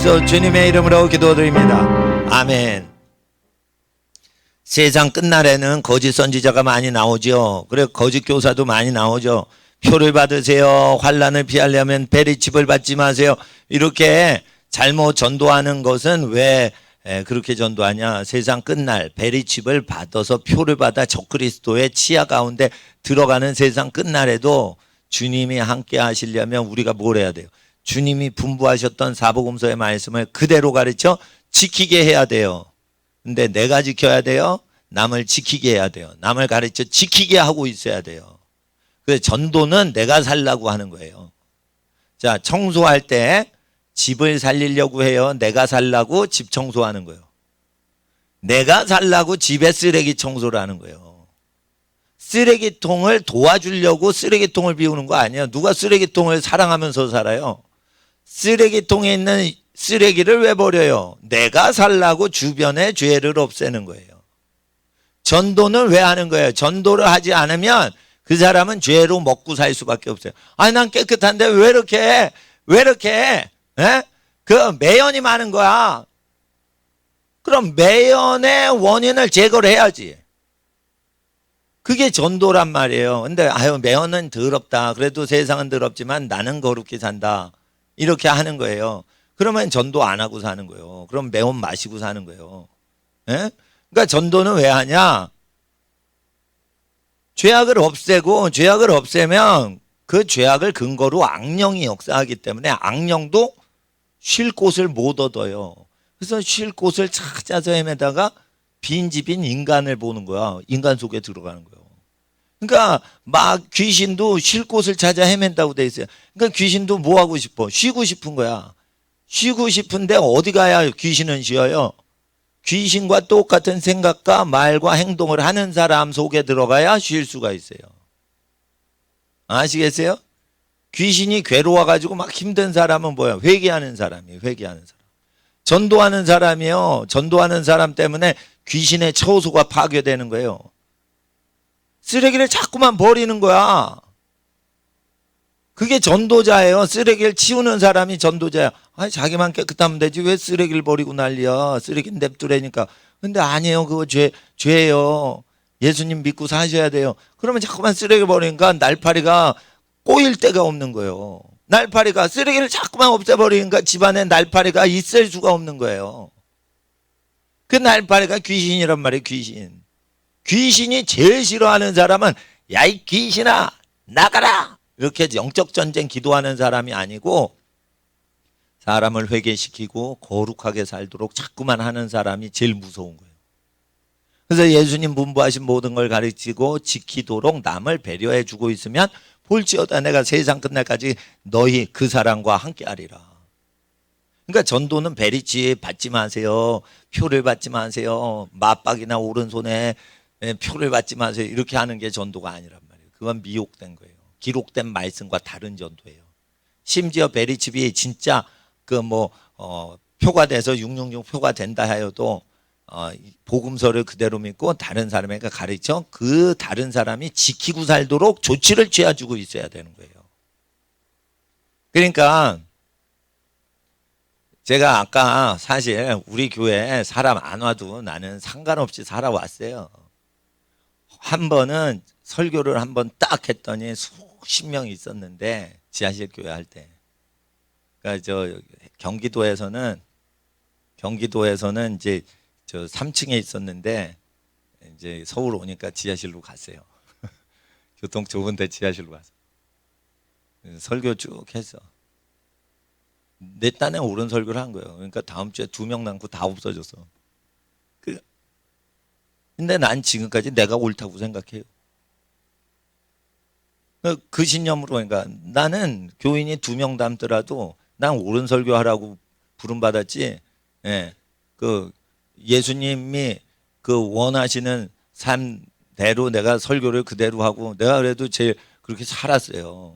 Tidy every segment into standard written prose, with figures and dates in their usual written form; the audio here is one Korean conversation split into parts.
주옵소서. 주님의 이름으로 기도드립니다. 아멘. 세상 끝날에는 거짓 선지자가 많이 나오죠. 그래 거짓 교사도 많이 나오죠. 표를 받으세요. 환난을 피하려면 베리칩을 받지 마세요. 이렇게 잘못 전도하는 것은 왜 그렇게 전도하냐. 세상 끝날 베리칩을 받아서 표를 받아 적그리스도의 치하 가운데 들어가는 세상 끝날에도 주님이 함께 하시려면 우리가 뭘 해야 돼요? 주님이 분부하셨던 사복음서의 말씀을 그대로 가르쳐 지키게 해야 돼요. 근데 내가 지켜야 돼요? 남을 지키게 해야 돼요. 남을 가르쳐 지키게 하고 있어야 돼요. 그래서 전도는 내가 살라고 하는 거예요. 자, 청소할 때 집을 살리려고 해요? 내가 살라고 집 청소하는 거예요? 내가 살라고 집에 쓰레기 청소를 하는 거예요. 쓰레기통을 도와주려고 쓰레기통을 비우는 거 아니에요. 누가 쓰레기통을 사랑하면서 살아요? 쓰레기통에 있는 쓰레기를 왜 버려요? 내가 살라고 주변의 죄를 없애는 거예요. 전도는 왜 하는 거예요? 전도를 하지 않으면 그 사람은 죄로 먹고 살 수밖에 없어요. 아니 난 깨끗한데 왜 이렇게 그 매연이 많은 거야. 그럼 매연의 원인을 제거를 해야지. 그게 전도란 말이에요. 근데 매연은 더럽다. 그래도 세상은 더럽지만 나는 거룩히 산다. 이렇게 하는 거예요. 그러면 전도 안 하고 사는 거예요. 그럼 매운 마시고 사는 거예요. 예? 그러니까 전도는 왜 하냐? 죄악을 없애면 그 죄악을 근거로 악령이 역사하기 때문에 악령도 쉴 곳을 못 얻어요. 그래서 쉴 곳을 찾아서 헤매다가 빈집인 인간을 보는 거야. 인간 속에 들어가는 거예요. 그러니까 막 귀신도 쉴 곳을 찾아 헤맨다고 돼 있어요. 그러니까 귀신도 뭐 하고 싶어? 쉬고 싶은 거야. 쉬고 싶은데 어디 가야 귀신은 쉬어요? 귀신과 똑같은 생각과 말과 행동을 하는 사람 속에 들어가야 쉴 수가 있어요. 아시겠어요? 귀신이 괴로워가지고 막 힘든 사람은 뭐야? 회개하는 사람이에요. 회개하는 사람. 전도하는 사람이요. 전도하는 사람 때문에 귀신의 처소가 파괴되는 거예요. 쓰레기를 자꾸만 버리는 거야. 그게 전도자예요. 쓰레기를 치우는 사람이 전도자야. 아니 자기만 깨끗하면 되지 왜 쓰레기를 버리고 난리야. 쓰레기는 냅두라니까. 근데 아니에요. 그거 죄예요. 예수님 믿고 사셔야 돼요. 그러면 자꾸만 쓰레기 버리니까 날파리가 꼬일 데가 없는 거예요. 날파리가 쓰레기를 자꾸만 없애버리니까 집안에 날파리가 있을 수가 없는 거예요. 그 날파리가 귀신이란 말이에요. 귀신. 귀신이 제일 싫어하는 사람은 야 이 귀신아 나가라 이렇게 영적 전쟁 기도하는 사람이 아니고 사람을 회개시키고 거룩하게 살도록 자꾸만 하는 사람이 제일 무서운 거예요. 그래서 예수님 분부하신 모든 걸 가르치고 지키도록 남을 배려해 주고 있으면 볼지어다 내가 세상 끝날까지 너희 그 사람과 함께하리라. 그러니까 전도는 베리치 받지 마세요. 표를 받지 마세요. 맞박이나 오른손에 표를 받지 마세요. 이렇게 하는 게 전도가 아니란 말이에요. 그건 미혹된 거예요. 기록된 말씀과 다른 전도예요. 심지어 베리칩이 진짜 표가 돼서 666 표가 된다 하여도 복음서를 그대로 믿고 다른 사람에게 가르쳐 그 다른 사람이 지키고 살도록 조치를 취해주고 있어야 되는 거예요. 그러니까 제가 아까 사실 우리 교회에 사람 안 와도 나는 상관없이 살아왔어요. 한 번은 설교를 한 번 딱 했더니 수십 명이 있었는데 지하실 교회 할 때. 그러니까 경기도에서는 이제 저 3층에 있었는데 이제 서울 오니까 지하실로 갔어요. 교통 좁은데 지하실로 가서 설교 쭉 했어. 내 딴에 옳은 설교를 한 거예요. 그러니까 다음 주에 2명 남고 다 없어졌어. 근데 난 지금까지 내가 옳다고 생각해요. 그 신념으로 그러니까 나는 교인이 2명 남더라도 난 옳은 설교하라고 부름받았지. 그 예수님이 그 원하시는 삶대로 내가 설교를 그대로 하고 내가 그래도 제일 그렇게 살았어요.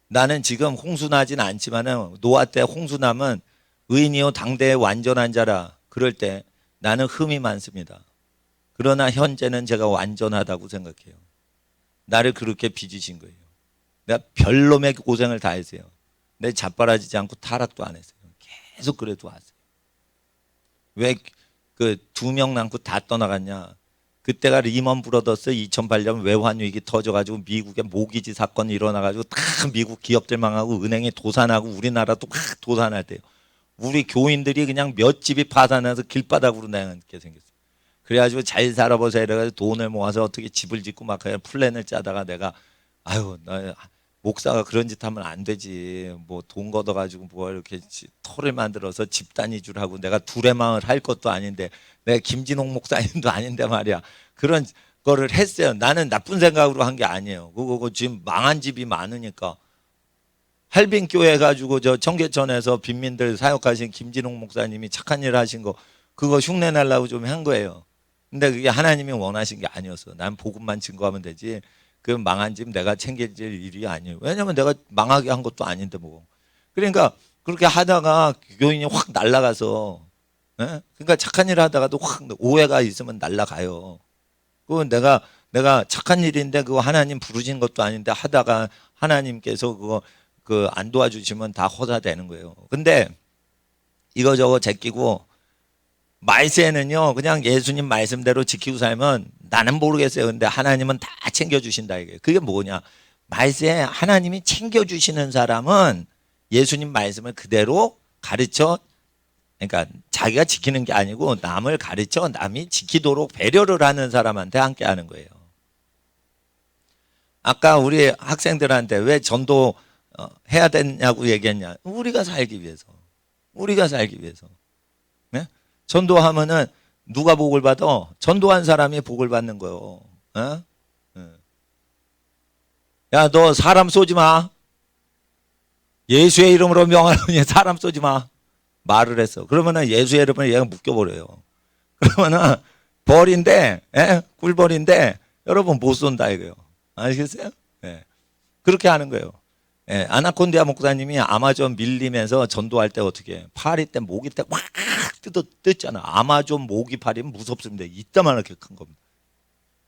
나는 지금 홍수나진 않지만은 노아 때 홍수나면 의인이요 당대의 완전한 자라 그럴 때 나는 흠이 많습니다. 그러나 현재는 제가 완전하다고 생각해요. 나를 그렇게 빚으신 거예요. 내가 별놈의 고생을 다 했어요. 내 자빠라지지 않고 타락도 안 했어요. 계속 그래도 왔어요. 왜 그 2명 남고 다 떠나갔냐? 그때가 리먼 브러더스 2008년 외환위기 터져가지고 미국에 모기지 사건이 일어나가지고 다 미국 기업들 망하고 은행이 도산하고 우리나라도 막 도산할 때요. 우리 교인들이 그냥 몇 집이 파산해서 길바닥으로 나가게 생겼어요. 그래가지고 잘 살아보자 이래가지고 돈을 모아서 어떻게 집을 짓고 막 그냥 플랜을 짜다가 내가 아유 나 목사가 그런 짓 하면 안 되지. 뭐 돈 걷어가지고 뭐 이렇게 터를 만들어서 집단 이주를 하고 내가 두레마을 할 것도 아닌데 내가 김진홍 목사님도 아닌데 말이야. 그런 거를 했어요. 나는 나쁜 생각으로 한 게 아니에요. 그거 지금 망한 집이 많으니까. 할빈교회 가지고 저 청계천에서 빈민들 사역하신 김진홍 목사님이 착한 일 하신 거 그거 흉내 내려고 좀 한 거예요. 근데 그게 하나님이 원하신 게 아니었어. 난 복음만 증거하면 되지. 그 망한 집 내가 챙길 일이 아니에요. 왜냐면 내가 망하게 한 것도 아닌데 뭐. 그러니까 그렇게 하다가 교인이 확 날아가서, 예? 그러니까 착한 일 하다가도 확 오해가 있으면 날아가요. 그건 내가 착한 일인데 그거 하나님 부르신 것도 아닌데 하다가 하나님께서 그거 그 안 도와주시면 다 허사되는 거예요. 근데 이거저거 제끼고 말세는요 그냥 예수님 말씀대로 지키고 살면 나는 모르겠어요. 근데 하나님은 다 챙겨주신다 이게. 그게 뭐냐? 말세에 하나님이 챙겨주시는 사람은 예수님 말씀을 그대로 가르쳐, 그러니까 자기가 지키는 게 아니고 남을 가르쳐 남이 지키도록 배려를 하는 사람한테 함께 하는 거예요. 아까 우리 학생들한테 왜 전도 해야 되냐고 얘기했냐? 우리가 살기 위해서. 우리가 살기 위해서. 네? 전도하면은 누가 복을 받아? 전도한 사람이 복을 받는 거예요. 어? 야, 너 사람 쏘지 마. 예수의 이름으로 명하노니 사람 쏘지 마. 말을 했어. 그러면은 예수의 이름을 얘가 묶여버려요. 그러면은 벌인데, 꿀벌인데, 여러분 못 쏜다 이거요. 아시겠어요? 예. 그렇게 하는 거예요. 예. 아나콘디아 목사님이 아마존 밀리면서 전도할 때 어떻게 해? 파리 때 모기 때 확 뜯잖아. 아마존 모기 파리는 무섭습니다. 이따만하게 큰 겁니다.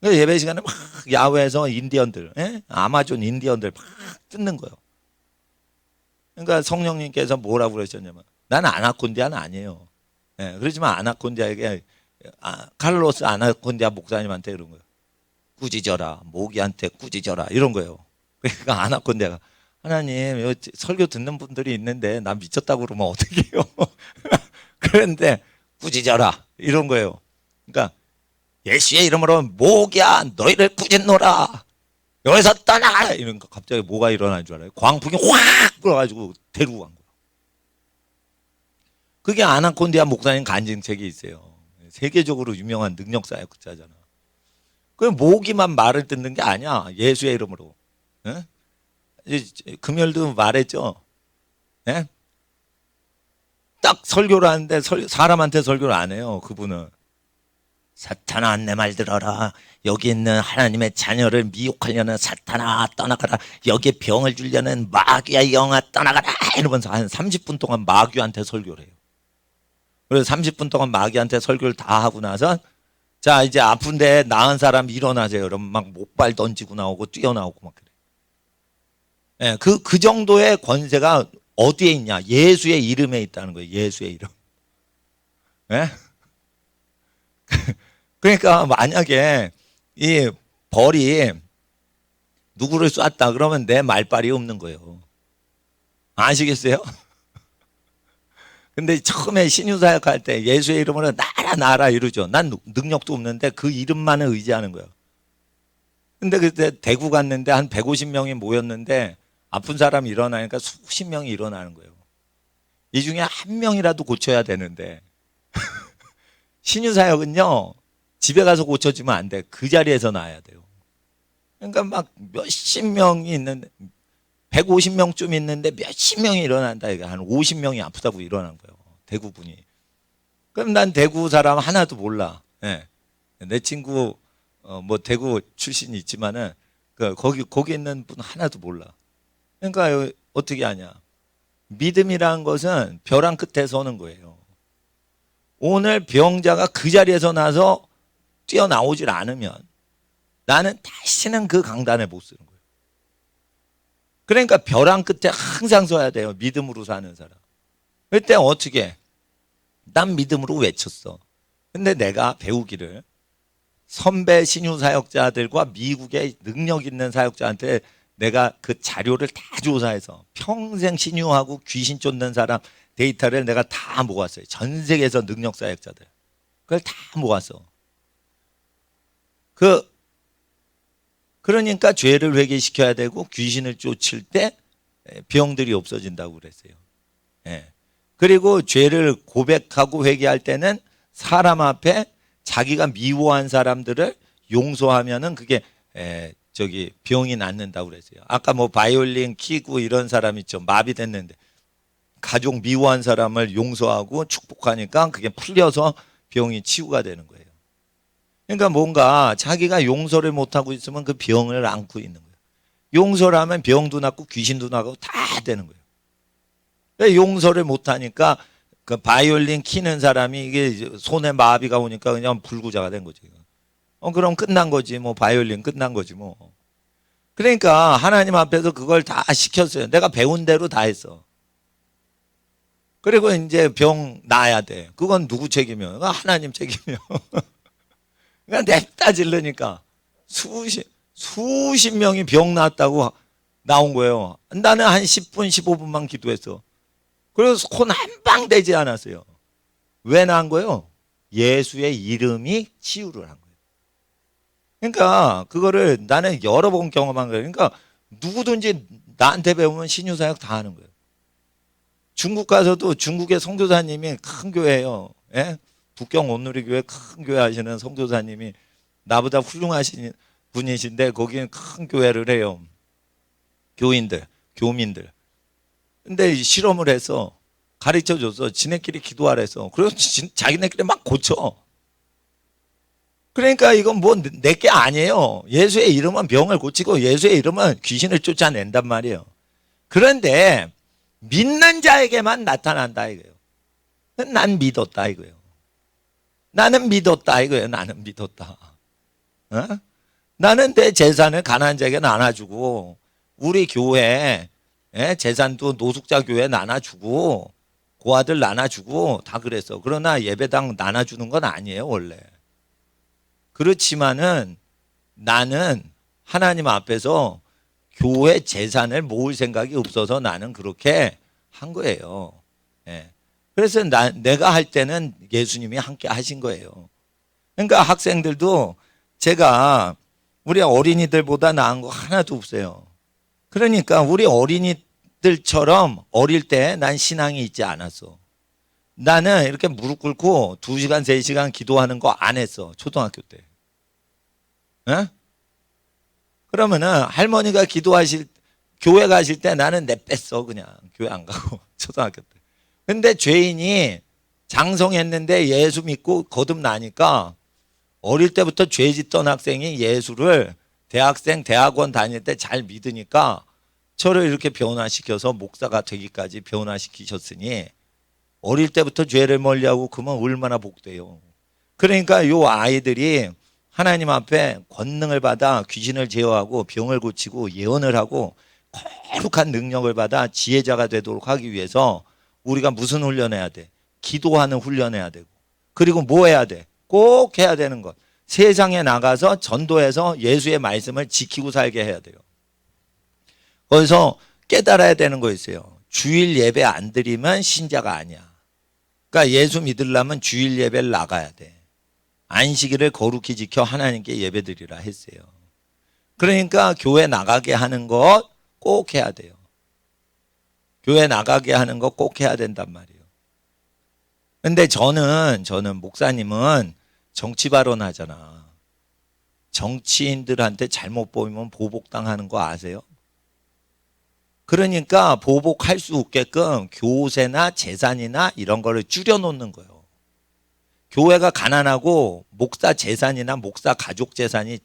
예배 시간에 막 야외에서 인디언들, 아마존 인디언들 막 뜯는 거예요. 그러니까 성령님께서 뭐라고 그러셨냐면 나는 아나콘디아는 아니에요. 그렇지만 아나콘디아에게 칼로스 아나콘디아 목사님한테 이런 거예요. 꾸짖어라. 모기한테 꾸짖어라. 이런 거예요. 그러니까 아나콘디아가 하나님 설교 듣는 분들이 있는데 나 미쳤다고 그러면 어떻게 해요? 그런데 꾸짖어라. 이런 거예요. 그러니까 예수의 이름으로 모기야 너희를 꾸짖노라. 여기서 떠나가. 이런 거 갑자기 뭐가 일어난 줄 알아요? 광풍이 확 불어가지고 데리고 간 거예요. 그게 아나콘디아 목사님 간증책이 있어요. 세계적으로 유명한 능력사역자잖아. 그 모기만 말을 듣는 게 아니야. 예수의 이름으로. 예? 금요일도 말했죠. 예? 딱 설교를 하는데 사람한테 설교를 안 해요. 그분은. 사탄아 내 말 들어라. 여기 있는 하나님의 자녀를 미혹하려는 사탄아 떠나가라. 여기에 병을 주려는 마귀야 영아 떠나가라. 이러면서 한 30분 동안 마귀한테 설교를 해요. 그래서 30분 동안 마귀한테 설교를 다 하고 나서 자 이제 아픈데 나은 사람 일어나세요. 그러면 막 목발 던지고 나오고 뛰어나오고 막 그래. 예, 그 정도의 권세가 어디에 있냐? 예수의 이름에 있다는 거예요. 예수의 이름. 예? 그러니까 만약에 이 벌이 누구를 쐈다 그러면 내 말발이 없는 거예요. 아시겠어요? 근데 처음에 신유사역할 때 예수의 이름으로 나라 이러죠. 난 능력도 없는데 그 이름만을 의지하는 거예요. 근데 그때 대구 갔는데 한 150명이 모였는데 아픈 사람이 일어나니까 수십 명이 일어나는 거예요. 이 중에 한 명이라도 고쳐야 되는데 신유사역은요 집에 가서 고쳐주면 안 돼. 그 자리에서 나야 돼요. 그러니까 막 몇십 명이 있는데 150명쯤 있는데 몇십 명이 일어난다. 한 50명이 아프다고 일어난 거예요. 대구 분이. 그럼 난 대구 사람 하나도 몰라. 네. 내 친구 뭐 대구 출신이 있지만은 거기 있는 분 하나도 몰라. 그러니까 어떻게 하냐? 믿음이라는 것은 벼랑 끝에 서는 거예요. 오늘 병자가 그 자리에서 나서 뛰어나오질 않으면 나는 다시는 그 강단에 못 쓰는 거예요. 그러니까 벼랑 끝에 항상 서야 돼요. 믿음으로 사는 사람. 그때 어떻게 해? 난 믿음으로 외쳤어. 근데 내가 배우기를 선배 신유 사역자들과 미국의 능력 있는 사역자한테 내가 그 자료를 다 조사해서 평생 신유하고 귀신 쫓는 사람 데이터를 내가 다 모았어요. 전 세계에서 능력 사역자들. 그걸 다 모았어. 그러니까 죄를 회개시켜야 되고 귀신을 쫓을 때 병들이 없어진다고 그랬어요. 예. 그리고 죄를 고백하고 회개할 때는 사람 앞에 자기가 미워한 사람들을 용서하면은 그게 병이 낫는다고 그랬어요. 아까 뭐 바이올린 키고 이런 사람 있죠. 마비됐는데 가족 미워한 사람을 용서하고 축복하니까 그게 풀려서 병이 치유가 되는 거예요. 그러니까 뭔가 자기가 용서를 못하고 있으면 그 병을 안고 있는 거예요. 용서를 하면 병도 낫고 귀신도 나고 다 되는 거예요. 용서를 못하니까 그 바이올린 키는 사람이 이게 손에 마비가 오니까 그냥 불구자가 된 거지. 그럼 끝난 거지. 뭐 바이올린 끝난 거지 뭐. 그러니까 하나님 앞에서 그걸 다 시켰어요. 내가 배운 대로 다 했어. 그리고 이제 병 나아야 돼. 그건 누구 책임이야? 하나님 책임이야. 그냥 냅다 질르니까 수십 명이 병 났다고 나온 거예요. 나는 한 10분, 15분만 기도했어. 그래서 손 한 방 대지 않았어요. 왜 나은 거예요? 예수의 이름이 치유를 한 거예요. 그러니까 그거를 나는 여러 번 경험한 거예요. 그러니까 누구든지 나한테 배우면 신유사역 다 하는 거예요. 중국 가서도 중국의 선교사님이 큰 교회예요. 예? 북경 온누리교회 큰 교회 하시는 선교사님이 나보다 훌륭하신 분이신데 거기는 큰 교회를 해요. 교민들. 근데 실험을 해서 가르쳐줘서 지네끼리 기도하래서. 그래서 자기네끼리 막 고쳐. 그러니까 이건 뭐 내게 아니에요. 예수의 이름은 병을 고치고 예수의 이름은 귀신을 쫓아낸단 말이에요. 그런데 믿는 자에게만 나타난다 이거예요. 난 믿었다 이거예요. 나는 믿었다 이거예요. 나는 믿었다. 어? 나는 내 재산을 가난한 자에게 나눠주고 우리 교회 재산도 노숙자 교회 나눠주고 고아들 나눠주고 다 그랬어. 그러나 예배당 나눠주는 건 아니에요 원래. 그렇지만은 나는 하나님 앞에서 교회 재산을 모을 생각이 없어서 나는 그렇게 한 거예요. 예. 그래서 내가 할 때는 예수님이 함께 하신 거예요. 그러니까 학생들도 제가 우리 어린이들보다 나은 거 하나도 없어요. 그러니까 우리 어린이들처럼 어릴 때 난 신앙이 있지 않았어. 나는 이렇게 무릎 꿇고 2시간, 3시간 기도하는 거 안 했어. 초등학교 때. 어? 그러면은 할머니가 교회 가실 때 나는 내뺐어. 그냥 교회 안 가고 초등학교 때. 근데 죄인이 장성했는데 예수 믿고 거듭나니까 어릴 때부터 죄 짓던 학생이 예수를 대학생, 대학원 다닐 때 잘 믿으니까 저를 이렇게 변화시켜서 목사가 되기까지 변화시키셨으니 어릴 때부터 죄를 멀리하고 그러면 얼마나 복돼요. 그러니까 요 아이들이 하나님 앞에 권능을 받아 귀신을 제어하고 병을 고치고 예언을 하고 거룩한 능력을 받아 지혜자가 되도록 하기 위해서 우리가 무슨 훈련해야 돼? 기도하는 훈련해야 되고 그리고 뭐 해야 돼? 꼭 해야 되는 것. 세상에 나가서 전도해서 예수의 말씀을 지키고 살게 해야 돼요. 거기서 깨달아야 되는 거 있어요. 주일 예배 안 드리면 신자가 아니야. 그러니까 예수 믿으려면 주일 예배를 나가야 돼. 안식일을 거룩히 지켜 하나님께 예배 드리라 했어요. 그러니까 교회 나가게 하는 것 꼭 해야 돼요. 교회 나가게 하는 거 꼭 해야 된단 말이에요. 근데 저는 목사님은 정치 발언하잖아. 정치인들한테 잘못 보이면 보복당하는 거 아세요? 그러니까 보복할 수 없게끔 교세나 재산이나 이런 거를 줄여놓는 거예요. 교회가 가난하고 목사 재산이나 목사 가족 재산이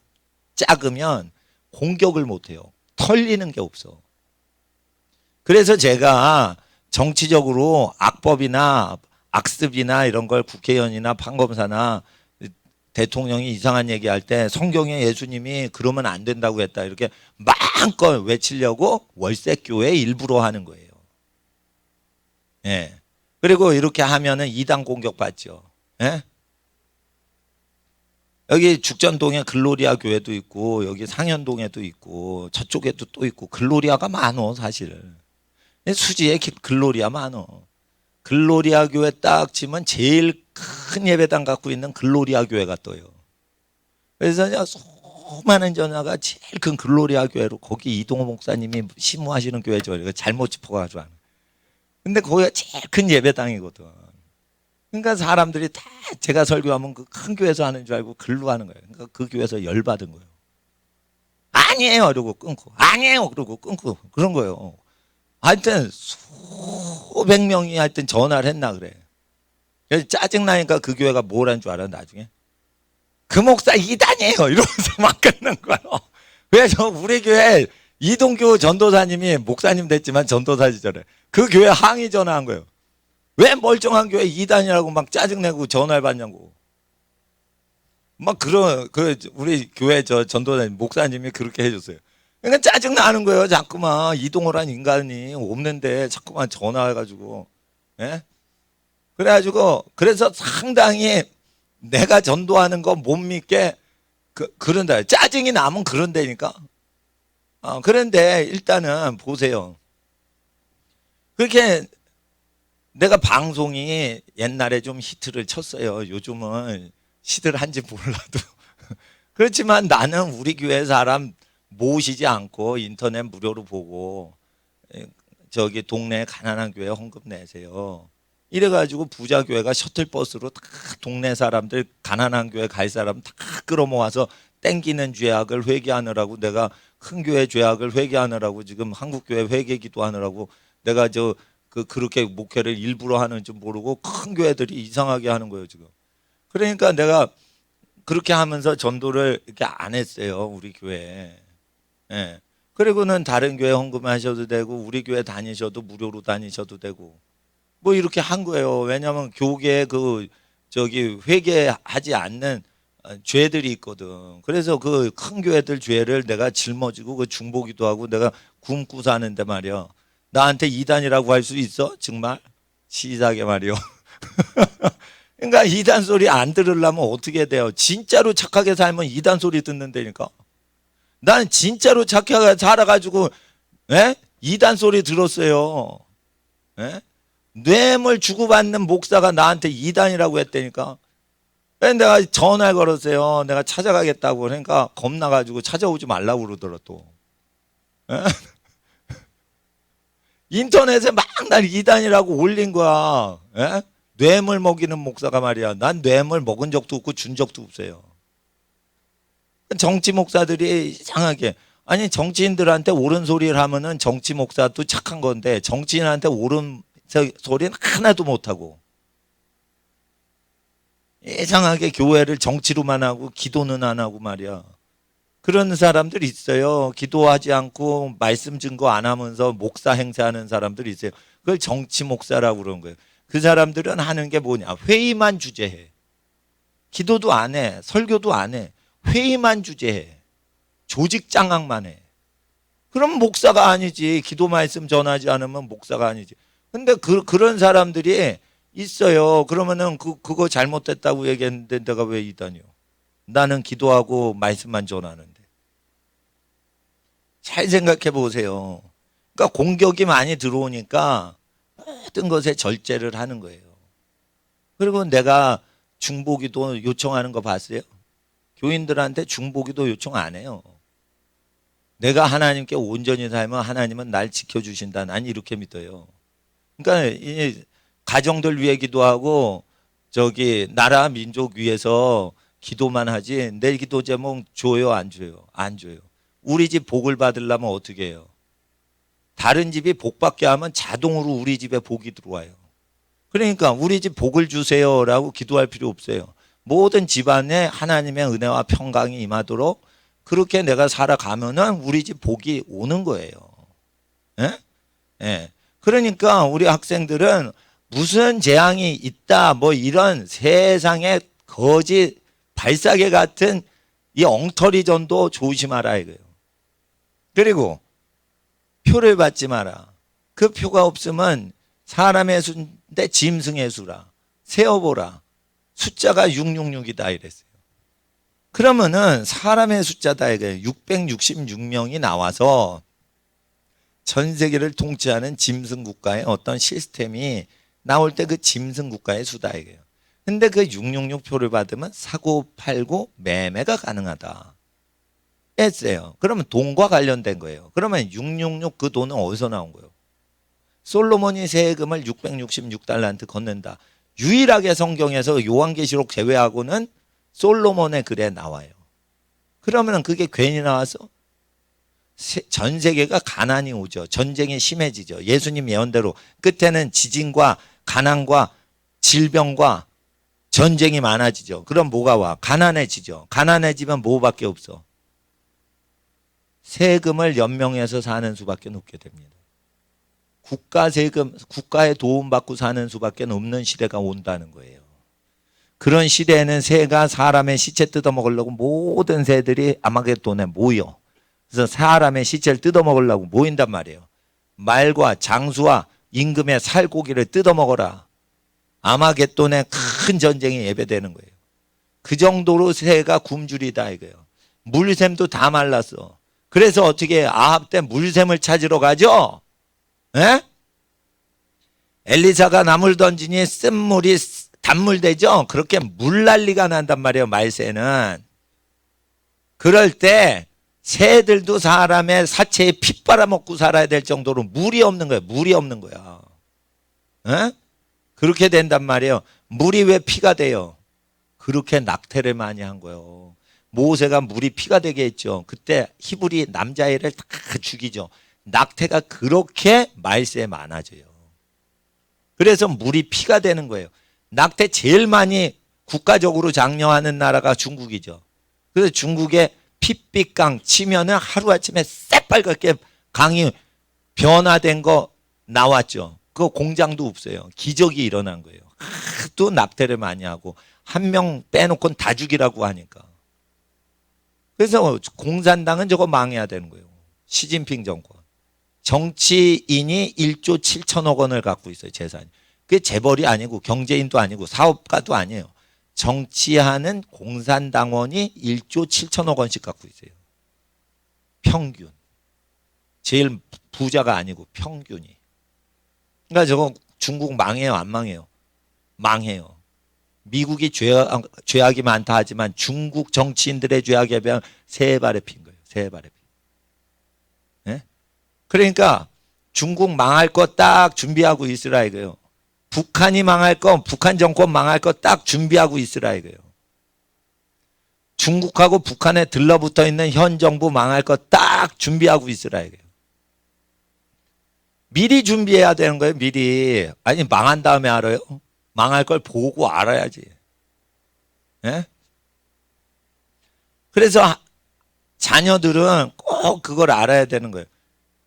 작으면 공격을 못해요. 털리는 게 없어. 그래서 제가 정치적으로 악법이나 악습이나 이런 걸 국회의원이나 판검사나 대통령이 이상한 얘기할 때 성경에 예수님이 그러면 안 된다고 했다 이렇게 마음껏 외치려고 월세교회 일부러 하는 거예요. 예. 그리고 이렇게 하면은 이단 공격받죠. 예? 여기 죽전동에 글로리아 교회도 있고 여기 상현동에도 있고 저쪽에도 또 있고 글로리아가 많어 사실. 수지에 글로리아 많어. 글로리아 교회 딱 치면 제일 큰 예배당 갖고 있는 글로리아 교회가 떠요. 그래서 수많은 전화가 제일 큰 글로리아 교회로 거기 이동호 목사님이 심무하시는 교회죠. 이거 잘못 짚어가지고 하는. 근데 거기가 제일 큰 예배당이거든. 그러니까 사람들이 다 제가 설교하면 그 큰 교회에서 하는 줄 알고 글로 하는 거예요. 그러니까 그 교회에서 열받은 거예요. 아니에요. 그러고 끊고. 아니에요. 그러고 끊고. 그런 거예요. 하여튼 수백 명이 하여튼 전화를 했나 그래. 그래서 짜증나니까 그 교회가 뭘 한 줄 알아 나중에? 그 목사 이단이에요. 이러면서 막 끊는 거예요. 그래서 우리 교회 이동규 전도사님이 목사님 됐지만 전도사 시절에 그 교회 항의 전화한 거예요. 왜 멀쩡한 교회 이단이라고 막 짜증내고 전화를 받냐고. 막 우리 교회 전도사님 목사님이 그렇게 해줬어요. 그러니까 짜증 나는 거예요. 자꾸만 이동호란 인간이 없는데 자꾸만 전화해가지고. 예? 그래가지고 그래서 상당히 내가 전도하는 거 못 믿게 그런다. 짜증이 나면 그런다니까. 그런데 일단은 보세요. 그렇게 내가 방송이 옛날에 좀 히트를 쳤어요. 요즘은 시들 한지 몰라도. 그렇지만 나는 우리 교회 사람 모시지 않고 인터넷 무료로 보고 저기 동네 가난한 교회 헌금 내세요. 이래가지고 부자 교회가 셔틀버스로 다 동네 사람들 가난한 교회 갈 사람 다 끌어모아서 땡기는 죄악을 회개하느라고 내가 큰 교회 죄악을 회개하느라고 지금 한국 교회 회개 기도하느라고 내가 그렇게 목회를 일부러 하는 줄 모르고 큰 교회들이 이상하게 하는 거예요 지금. 그러니까 내가 그렇게 하면서 전도를 이렇게 안 했어요 우리 교회에. 예. 그리고는 다른 교회 헌금하셔도 되고 우리 교회 다니셔도 무료로 다니셔도 되고 뭐 이렇게 한 거예요. 왜냐하면 교계에 회개하지 않는 죄들이 있거든. 그래서 그 큰 교회들 죄를 내가 짊어지고 그 중보기도 하고 내가 굶고 사는데 말이야. 나한테 이단이라고 할 수 있어? 정말? 시작에 말이요. 그러니까 이단 소리 안 들으려면 어떻게 돼요? 진짜로 착하게 살면 이단 소리 듣는다니까. 나는 진짜로 착하게 살아가지고 이단 소리 들었어요. 뇌물 주고받는 목사가 나한테 이단이라고 했다니까. 내가 전화를 걸었어요. 내가 찾아가겠다고. 그러니까 겁나가지고 찾아오지 말라고 그러더라 또. 인터넷에 막 날 이단이라고 올린 거야. 뇌물 먹이는 목사가 말이야. 난 뇌물 먹은 적도 없고 준 적도 없어요. 정치 목사들이 이상하게 아니 정치인들한테 옳은 소리를 하면은 정치 목사도 착한 건데 정치인한테 옳은 소리는 하나도 못하고 이상하게 교회를 정치로만 하고 기도는 안 하고 말이야. 그런 사람들이 있어요. 기도하지 않고 말씀 증거 안 하면서 목사 행세하는 사람들이 있어요. 그걸 정치 목사라고 그러는 거예요. 그 사람들은 하는 게 뭐냐? 회의만 주재해. 기도도 안 해. 설교도 안 해. 회의만 주재해. 조직 장악만 해. 그럼 목사가 아니지. 기도 말씀 전하지 않으면 목사가 아니지. 근데 그런 사람들이 있어요. 그러면은 그거 잘못됐다고 얘기했는데 내가 왜 이단이요? 나는 기도하고 말씀만 전하는데. 잘 생각해 보세요. 그러니까 공격이 많이 들어오니까 모든 것에 절제를 하는 거예요. 그리고 내가 중보기도 요청하는 거 봤어요? 교인들한테 중보기도 요청 안 해요. 내가 하나님께 온전히 살면 하나님은 날 지켜주신다. 난 이렇게 믿어요. 그러니까 이 가정들 위해 기도하고 나라 민족 위해서 기도만 하지 내 기도 제목 줘요 안 줘요? 안 줘요. 우리 집 복을 받으려면 어떻게 해요? 다른 집이 복 받게 하면 자동으로 우리 집에 복이 들어와요. 그러니까 우리 집 복을 주세요라고 기도할 필요 없어요. 모든 집안에 하나님의 은혜와 평강이 임하도록 그렇게 내가 살아가면은 우리 집 복이 오는 거예요. 예? 예. 그러니까 우리 학생들은 무슨 재앙이 있다 뭐 이런 세상의 거짓 발사계 같은 이 엉터리 전도 조심하라 이거예요. 그리고 표를 받지 마라. 그 표가 없으면 사람의 내 짐승의 수라. 세어보라. 숫자가 666이다 이랬어요. 그러면은 사람의 숫자다 이거예요. 666명이 나와서 전 세계를 통치하는 짐승 국가의 어떤 시스템이 나올 때 그 짐승 국가의 수다 이거예요. 근데 그 666표를 받으면 사고 팔고 매매가 가능하다 했어요. 그러면 돈과 관련된 거예요. 그러면 666 그 돈은 어디서 나온 거예요? 솔로몬이 세금을 666달란트 걷는다. 유일하게 성경에서 요한계시록 제외하고는 솔로몬의 글에 나와요. 그러면 그게 괜히 나와서 전 세계가 가난이 오죠. 전쟁이 심해지죠. 예수님 예언대로 끝에는 지진과 가난과 질병과 전쟁이 많아지죠. 그럼 뭐가 와? 가난해지죠. 가난해지면 뭐밖에 없어? 세금을 연명해서 사는 수밖에 없게 됩니다. 국가 세금, 국가의 도움받고 사는 수밖에 없는 시대가 온다는 거예요. 그런 시대에는 새가 사람의 시체 뜯어먹으려고 모든 새들이 아마겟돈에 모여. 그래서 사람의 시체를 뜯어먹으려고 모인단 말이에요. 말과 장수와 임금의 살고기를 뜯어먹어라. 아마겟돈에 큰 전쟁이 예배되는 거예요. 그 정도로 새가 굶주리다 이거예요. 물샘도 다 말랐어. 그래서 어떻게 아합 때 물샘을 찾으러 가죠? 에? 엘리사가 나물 던지니 쓴물이 단물 되죠? 그렇게 물난리가 난단 말이에요. 말새는. 그럴 때 새들도 사람의 사체에 피 빨아먹고 살아야 될 정도로 물이 없는 거예요. 물이 없는 거야. 에? 그렇게 된단 말이에요. 물이 왜 피가 돼요? 그렇게 낙태를 많이 한 거예요. 모세가 물이 피가 되게 했죠. 그때 히브리 남자애를 다 죽이죠. 낙태가 그렇게 말세에 많아져요. 그래서 물이 피가 되는 거예요. 낙태 제일 많이 국가적으로 장려하는 나라가 중국이죠. 그래서 중국에 핏빛강 치면은 하루아침에 새빨갛게 강이 변화된 거 나왔죠. 그 공장도 없어요. 기적이 일어난 거예요. 또 낙태를 많이 하고 한 명 빼놓고는 다 죽이라고 하니까. 그래서 공산당은 저거 망해야 되는 거예요. 시진핑 정권. 정치인이 1조 7천억 원을 갖고 있어요. 재산이. 그게 재벌이 아니고 경제인도 아니고 사업가도 아니에요. 정치하는 공산당원이 1조 7천억 원씩 갖고 있어요. 평균. 제일 부자가 아니고 평균이. 그러니까 저거 중국 망해요, 안 망해요? 망해요. 미국이 죄악이 많다 하지만 중국 정치인들의 죄악에 비하면 세 발의 피인 거예요. 세 발의 피. 네? 그러니까 중국 망할 거 딱 준비하고 있으라 이거예요. 북한이 망할 거, 북한 정권 망할 거 딱 준비하고 있으라 이거예요. 중국하고 북한에 들러붙어 있는 현 정부 망할 거 딱 준비하고 있으라 이거예요. 미리 준비해야 되는 거예요. 미리. 아니 망한 다음에 알아요? 망할 걸 보고 알아야지. 예? 그래서 자녀들은 꼭 그걸 알아야 되는 거예요.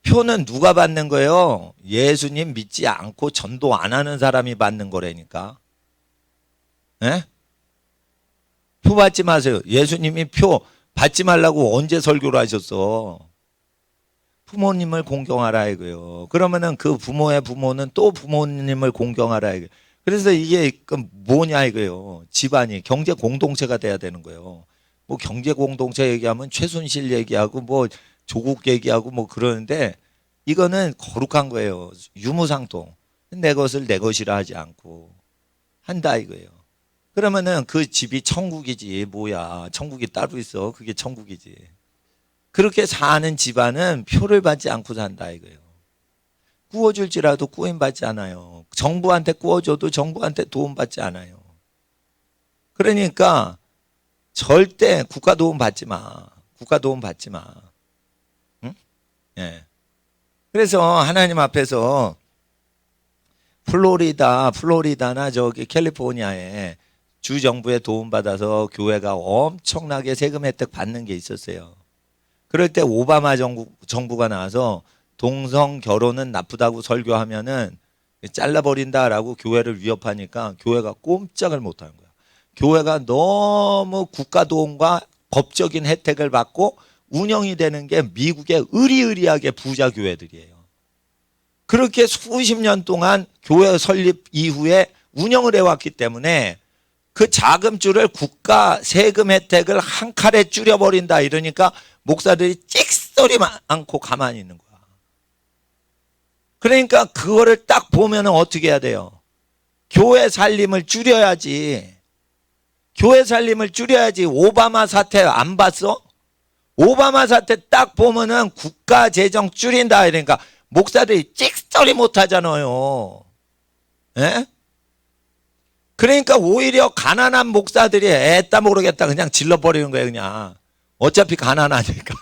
표는 누가 받는 거예요? 예수님 믿지 않고 전도 안 하는 사람이 받는 거라니까. 예? 표 받지 마세요. 예수님이 표 받지 말라고 언제 설교를 하셨어? 부모님을 공경하라 이거예요. 그러면은 그 부모의 부모는 또 부모님을 공경하라 이거예요. 그래서 이게 뭐냐 이거예요. 집안이 경제 공동체가 돼야 되는 거예요. 뭐 경제 공동체 얘기하면 최순실 얘기하고 뭐 조국 얘기하고 뭐 그러는데 이거는 거룩한 거예요. 유무상통. 내 것을 내 것이라 하지 않고 한다 이거예요. 그러면은 그 집이 천국이지 뭐야. 천국이 따로 있어. 그게 천국이지. 그렇게 사는 집안은 표를 받지 않고 산다 이거예요. 구워줄지라도 구원받지 않아요. 정부한테 구워줘도 정부한테 도움받지 않아요. 그러니까 절대 국가 도움 받지 마. 국가 도움 받지 마. 응? 예. 그래서 하나님 앞에서 플로리다나 저기 캘리포니아에 주 정부의 도움 받아서 교회가 엄청나게 세금 혜택 받는 게 있었어요. 그럴 때 오바마 정부가 나와서 동성 결혼은 나쁘다고 설교하면은 잘라버린다라고 교회를 위협하니까 교회가 꼼짝을 못하는 거야. 교회가 너무 국가 도움과 법적인 혜택을 받고 운영이 되는 게 미국의 의리의리하게 부자 교회들이에요. 그렇게 수십 년 동안 교회 설립 이후에 운영을 해왔기 때문에 그 자금줄을 국가 세금 혜택을 한 칼에 줄여버린다 이러니까 목사들이 찍소리 않고 가만히 있는 거야. 그러니까 그거를 딱 보면 어떻게 해야 돼요? 교회 살림을 줄여야지. 교회 살림을 줄여야지. 오바마 사태 안 봤어? 오바마 사태 딱 보면은 국가 재정 줄인다 이러니까 목사들이 찍소리 못 하잖아요. 예? 그러니까 오히려 가난한 목사들이 애따 모르겠다 그냥 질러버리는 거예요. 그냥 어차피 가난하니까.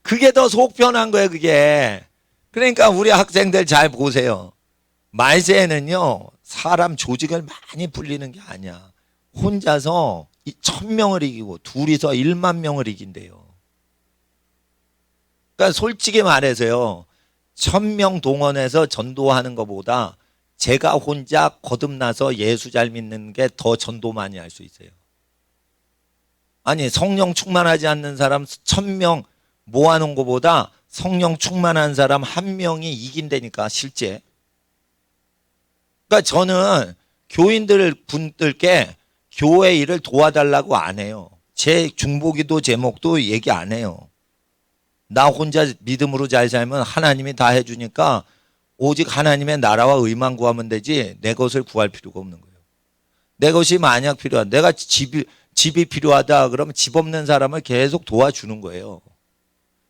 그게 더 속 편한 거예요. 그게. 그러니까 우리 학생들 잘 보세요. 말세에는요 사람 조직을 많이 불리는 게 아니야. 혼자서 1000명을 이기고 둘이서 1만 명을 이긴대요. 그러니까 솔직히 말해서요 1000명 동원해서 전도하는 것보다 제가 혼자 거듭나서 예수 잘 믿는 게 더 전도 많이 할 수 있어요. 아니 성령 충만하지 않는 사람 1000명 모아놓은 것보다 성령 충만한 사람 1명이 이긴다니까 실제. 그러니까 저는 교인들 분들께 교회 일을 도와달라고 안 해요. 제 중보기도 제목도 얘기 안 해요. 나 혼자 믿음으로 잘 살면 하나님이 다 해주니까 오직 하나님의 나라와 의만 구하면 되지 내 것을 구할 필요가 없는 거예요. 내 것이 만약 필요한 내가 집이 필요하다 그러면 집 없는 사람을 계속 도와주는 거예요.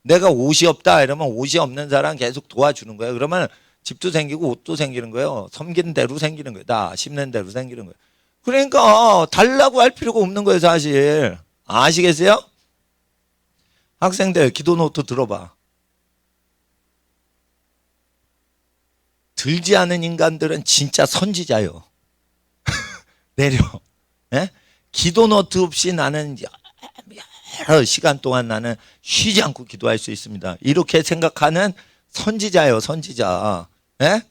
내가 옷이 없다 이러면 옷이 없는 사람 계속 도와주는 거예요. 그러면 집도 생기고 옷도 생기는 거예요. 섬기는 대로 생기는 거예요. 나 심는 대로 생기는 거예요. 그러니까 달라고 할 필요가 없는 거예요 사실. 아시겠어요? 학생들 기도 노트 들어봐. 들지 않은 인간들은 진짜 선지자요. 내려. 예? 기도 노트 없이 나는 여러 시간 동안 나는 쉬지 않고 기도할 수 있습니다. 이렇게 생각하는 선지자예요. 선지자. 예?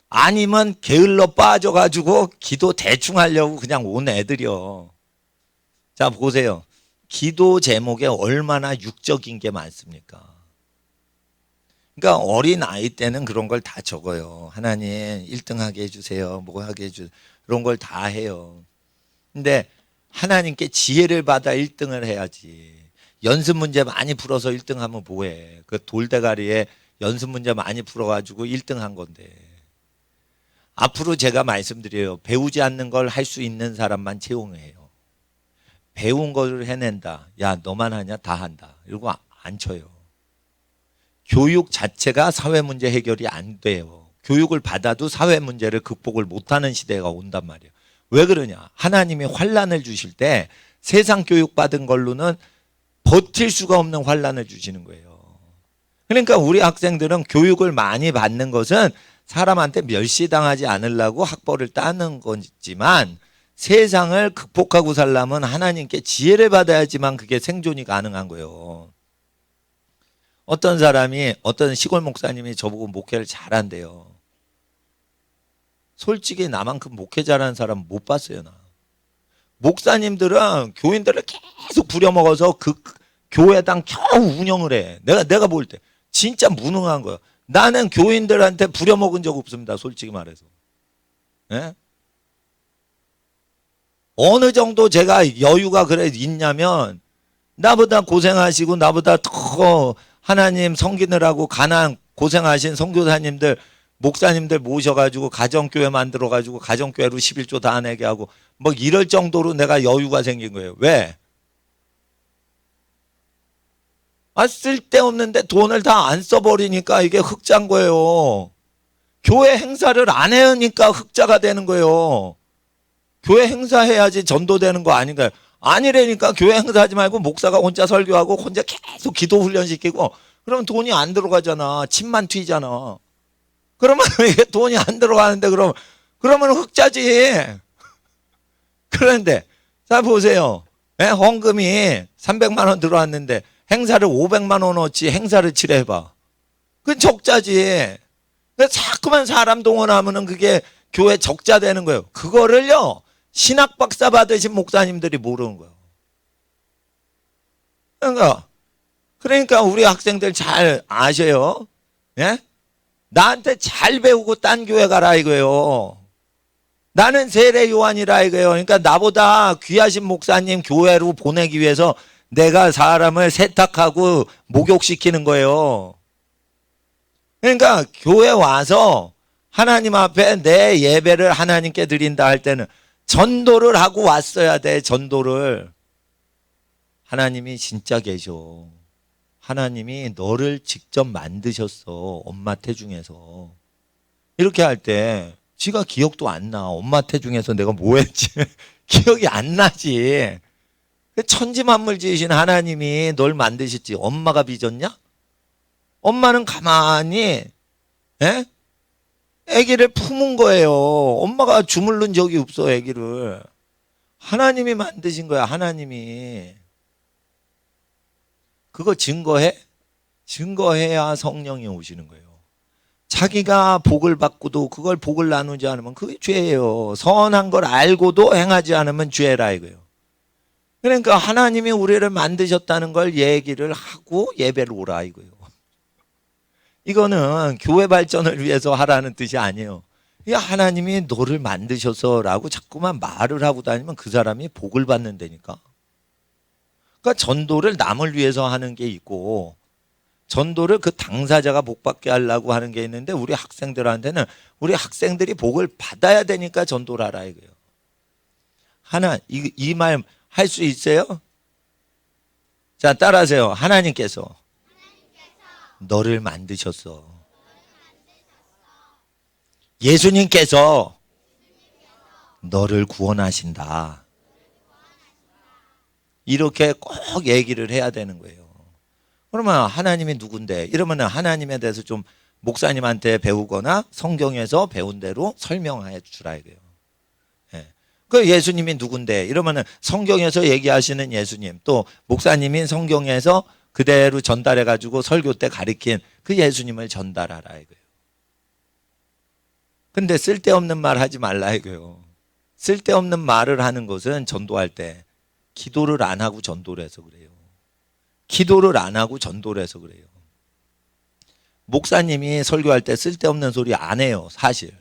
아니면 게을러 빠져가지고 기도 대충 하려고 그냥 온 애들이요. 자 보세요. 기도 제목에 얼마나 육적인 게 많습니까? 그러니까 어린 아이 때는 그런 걸 다 적어요. 하나님 1등하게 해주세요. 뭐 하게 해주세요. 그런 걸 다 해요. 근데 하나님께 지혜를 받아 1등을 해야지. 연습 문제 많이 풀어서 1등하면 뭐해. 그 돌대가리에 연습 문제 많이 풀어가지고 1등한 건데. 앞으로 제가 말씀드려요. 배우지 않는 걸 할 수 있는 사람만 채용해요. 배운 거를 해낸다. 야 너만 하냐? 다 한다. 이러고 안 쳐요. 교육 자체가 사회 문제 해결이 안 돼요. 교육을 받아도 사회 문제를 극복을 못하는 시대가 온단 말이에요. 왜 그러냐? 하나님이 환난을 주실 때 세상 교육 받은 걸로는 버틸 수가 없는 환난을 주시는 거예요. 그러니까 우리 학생들은 교육을 많이 받는 것은 사람한테 멸시당하지 않으려고 학벌을 따는 거지만 세상을 극복하고 살려면 하나님께 지혜를 받아야지만 그게 생존이 가능한 거예요. 어떤 사람이 어떤 시골 목사님이 저보고 목회를 잘한대요. 솔직히 나만큼 목회 잘하는 사람 못 봤어요. 나. 목사님들은 교인들을 계속 부려먹어서 그 교회당 겨우 운영을 해. 내가 볼 때 진짜 무능한 거예요. 나는 교인들한테 부려먹은 적 없습니다. 솔직히 말해서. 예? 어느 정도 제가 여유가 그래 있냐면 나보다 고생하시고 나보다 더 하나님 섬기느라고 가난 고생하신 선교사님들 목사님들 모셔가지고 가정교회 만들어가지고 가정교회로 11조 다 내게 하고 뭐 이럴 정도로 내가 여유가 생긴 거예요. 왜? 쓸데없는데 돈을 다 안 써버리니까 이게 흑자인 거예요. 교회 행사를 안 해니까 흑자가 되는 거예요. 교회 행사해야지 전도되는 거 아닌가요? 아니라니까. 교회 행사하지 말고 목사가 혼자 설교하고 혼자 계속 기도 훈련시키고 그러면 돈이 안 들어가잖아. 침만 튀잖아. 그러면 이게 돈이 안 들어가는데 그러면 흑자지. 그런데 자 보세요. 헌금이 300만 원 들어왔는데 행사를 500만 원어치 행사를 치러해봐. 그건 적자지. 자꾸만 사람 동원하면은 그게 교회 적자 되는 거예요. 그거를요 신학 박사 받으신 목사님들이 모르는 거예요. 그러니까 우리 학생들 잘 아셔요. 예? 나한테 잘 배우고 딴 교회 가라 이거예요. 나는 세례 요한이라 이거예요. 그러니까 나보다 귀하신 목사님 교회로 보내기 위해서 내가 사람을 세탁하고 목욕시키는 거예요. 그러니까 교회 와서 하나님 앞에 내 예배를 하나님께 드린다 할 때는 전도를 하고 왔어야 돼. 전도를. 하나님이 진짜 계셔. 하나님이 너를 직접 만드셨어. 엄마 태중에서. 이렇게 할 때 지가 기억도 안 나. 엄마 태중에서 내가 뭐 했지? 기억이 안 나지. 천지만물 지으신 하나님이 널 만드셨지. 엄마가 빚었냐? 엄마는 가만히 아기를 품은 거예요. 엄마가 주물른 적이 없어. 아기를. 하나님이 만드신 거야. 하나님이. 그거 증거해? 증거해야 성령이 오시는 거예요. 자기가 복을 받고도 그걸 복을 나누지 않으면 그게 죄예요. 선한 걸 알고도 행하지 않으면 죄라 이거예요. 그러니까 하나님이 우리를 만드셨다는 걸 얘기를 하고 예배를 오라 이거예요. 이거는 교회 발전을 위해서 하라는 뜻이 아니에요. 하나님이 너를 만드셔서라고 자꾸만 말을 하고 다니면 그 사람이 복을 받는다니까. 그러니까 전도를 남을 위해서 하는 게 있고 전도를 그 당사자가 복 받게 하려고 하는 게 있는데 우리 학생들한테는 우리 학생들이 복을 받아야 되니까 전도를 하라 이거예요. 이 말 할 수 있어요? 자, 따라하세요. 하나님께서 너를 만드셨어. 예수님께서 너를 구원하신다. 이렇게 꼭 얘기를 해야 되는 거예요. 그러면 하나님이 누군데? 이러면 하나님에 대해서 좀 목사님한테 배우거나 성경에서 배운 대로 설명해 주라 이거예요. 그 예수님이 누군데? 이러면 성경에서 얘기하시는 예수님, 또 목사님이 성경에서 그대로 전달해 가지고 설교 때 가르친 그 예수님을 전달하라 이거예요. 근데 쓸데없는 말 하지 말라 이거예요. 쓸데없는 말을 하는 것은 전도할 때 기도를 안 하고 전도를 해서 그래요. 기도를 안 하고 전도를 해서 그래요. 목사님이 설교할 때 쓸데없는 소리 안 해요, 사실.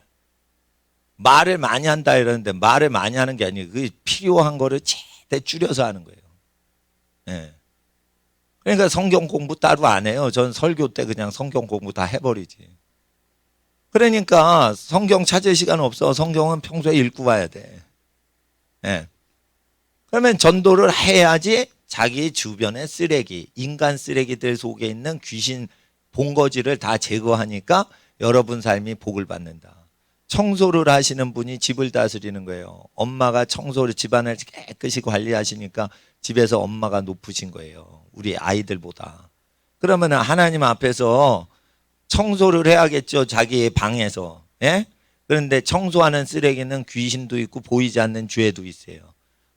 말을 많이 한다 이러는데 말을 많이 하는 게 아니고 그 필요한 거를 최대 줄여서 하는 거예요. 네. 그러니까 성경 공부 따로 안 해요. 전 설교 때 그냥 성경 공부 다 해버리지. 그러니까 성경 찾을 시간 없어. 성경은 평소에 읽고 와야 돼. 네. 그러면 전도를 해야지 자기 주변의 쓰레기, 인간 쓰레기들 속에 있는 귀신 본거지를 다 제거하니까 여러분 삶이 복을 받는다. 청소를 하시는 분이 집을 다스리는 거예요. 엄마가 청소를 집안을 깨끗이 관리하시니까 집에서 엄마가 높으신 거예요. 우리 아이들보다. 그러면 하나님 앞에서 청소를 해야겠죠. 자기의 방에서. 예? 그런데 청소하는 쓰레기는 귀신도 있고 보이지 않는 죄도 있어요.